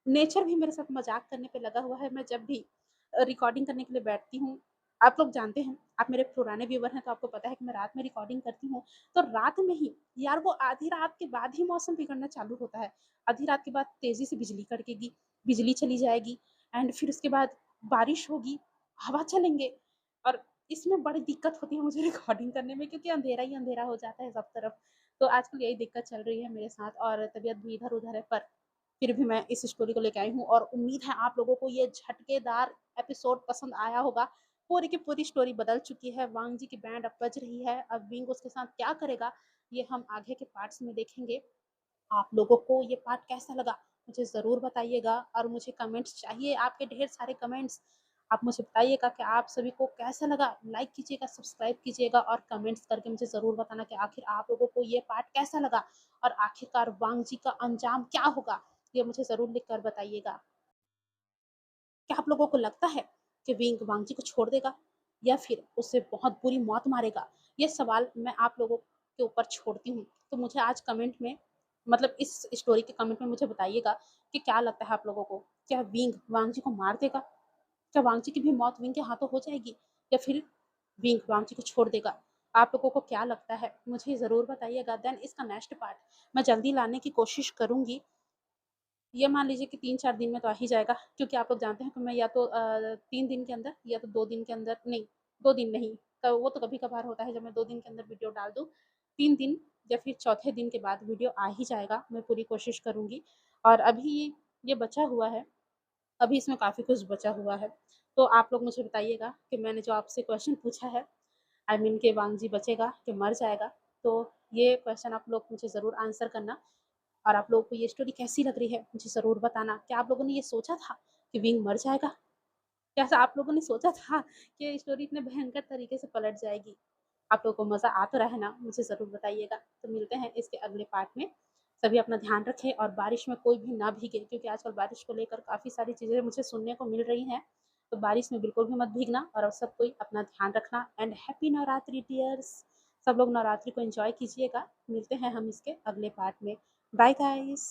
नेचर भी मेरे साथ मज़ाक करने पे लगा हुआ है। मैं जब भी रिकॉर्डिंग करने के लिए बैठती हूँ, आप लोग जानते हैं, आप मेरे पुराने व्यूवर हैं तो आपको पता है कि मैं रात में रिकॉर्डिंग करती हूँ, तो रात में ही यार वो आधी रात के बाद ही मौसम बिगड़ना चालू होता है। आधी रात के बाद तेज़ी से बिजली कड़केगी, बिजली चली जाएगी एंड फिर उसके बाद बारिश होगी, हवा चलेंगे और इसमें बड़ी दिक्कत होती है मुझे रिकॉर्डिंग करने में, क्योंकि अंधेरा ही अंधेरा हो जाता है सब तरफ। तो आजकल यही दिक्कत चल रही है मेरे साथ और तबीयत भी इधर-उधर है, पर फिर भी मैं इस स्टोरी को लेके आई हूँ और उम्मीद है आप लोगों को ये झटकेदार एपिसोड पसंद आया होगा। पूरी की पूरी स्टोरी बदल चुकी है, वांग जी की बैंड अब बज रही है, अब विंग उसके साथ क्या करेगा, ये हम आगे के पार्ट्स में देखेंगे। आप लोगों को ये पार्ट कैसा लगा मुझे ज़रूर बताइएगा और मुझे कमेंट्स चाहिए, आपके ढेर सारे कमेंट्स। आप मुझे बताइएगा कि आप सभी को कैसा लगा, लाइक कीजिएगा, सब्सक्राइब कीजिएगा और कमेंट्स करके मुझे ज़रूर बताना कि आखिर आप लोगों को ये पार्ट कैसा लगा और आखिरकार वांग जी का अंजाम क्या होगा, ये मुझे ज़रूर लिख कर बताइएगा। क्या आप लोगों को लगता है कि विंग वांगजी को छोड़ देगा या फिर उसे बहुत बुरी मौत मारेगा? ये सवाल मैं आप लोगों के ऊपर छोड़ती हूँ। तो मुझे आज कमेंट में, मतलब इस स्टोरी के कमेंट में मुझे बताइएगा कि क्या लगता है आप लोगों को? क्या विंग वांगजी को मार देगा? क्या वांगजी की भी मौत विंग के हाथों हो जाएगी? या फिर विंग वांगजी को छोड़ देगा? आप लोगों को क्या लगता है? मुझे ज़रूर बताइएगा। देन इसका नेक्स्ट पार्ट मैं जल्दी लाने की कोशिश करूँगी। ये मान लीजिए कि 3-4 दिन में तो आ ही जाएगा, क्योंकि आप लोग जानते हैं कि मैं या तो 3 दिन के अंदर या तो 2 दिन के अंदर नहीं, 2 दिन नहीं, वो तो कभी-कभार होता है जब मैं 2 दिन के अंदर वीडियो डाल दूँ। 3 दिन या फिर चौथे दिन के बाद वीडियो आ ही जाएगा, मैं पूरी कोशिश करूँगी। और अभी ये बचा हुआ है, अभी इसमें काफ़ी कुछ बचा हुआ है। तो आप लोग मुझे बताइएगा कि मैंने जो आपसे क्वेश्चन पूछा है, आई मीन कि वांगजी बचेगा कि मर जाएगा? तो ये क्वेश्चन आप लोग मुझे ज़रूर आंसर करना। और आप लोगों को ये स्टोरी कैसी लग रही है मुझे ज़रूर बताना। क्या आप लोगों ने ये सोचा था कि विंग मर जाएगा? क्या ऐसा आप लोगों ने सोचा था कि ये स्टोरी इतने भयंकर तरीके से पलट जाएगी? आप लोगों को मज़ा आ तो रहा है ना? मुझे ज़रूर बताइएगा। तो मिलते हैं इसके अगले पार्ट में। सभी अपना ध्यान रखें और बारिश में कोई भी ना भीगे, क्योंकि आजकल बारिश को लेकर काफ़ी सारी चीज़ें मुझे सुनने को मिल रही हैं। तो बारिश में बिल्कुल भी मत भीगना और अब सब कोई अपना ध्यान रखना एंड हैप्पी नवरात्रि डियर्स। सब लोग नवरात्रि को एन्जॉय कीजिएगा। मिलते हैं हम इसके अगले पार्ट में। Bye guys.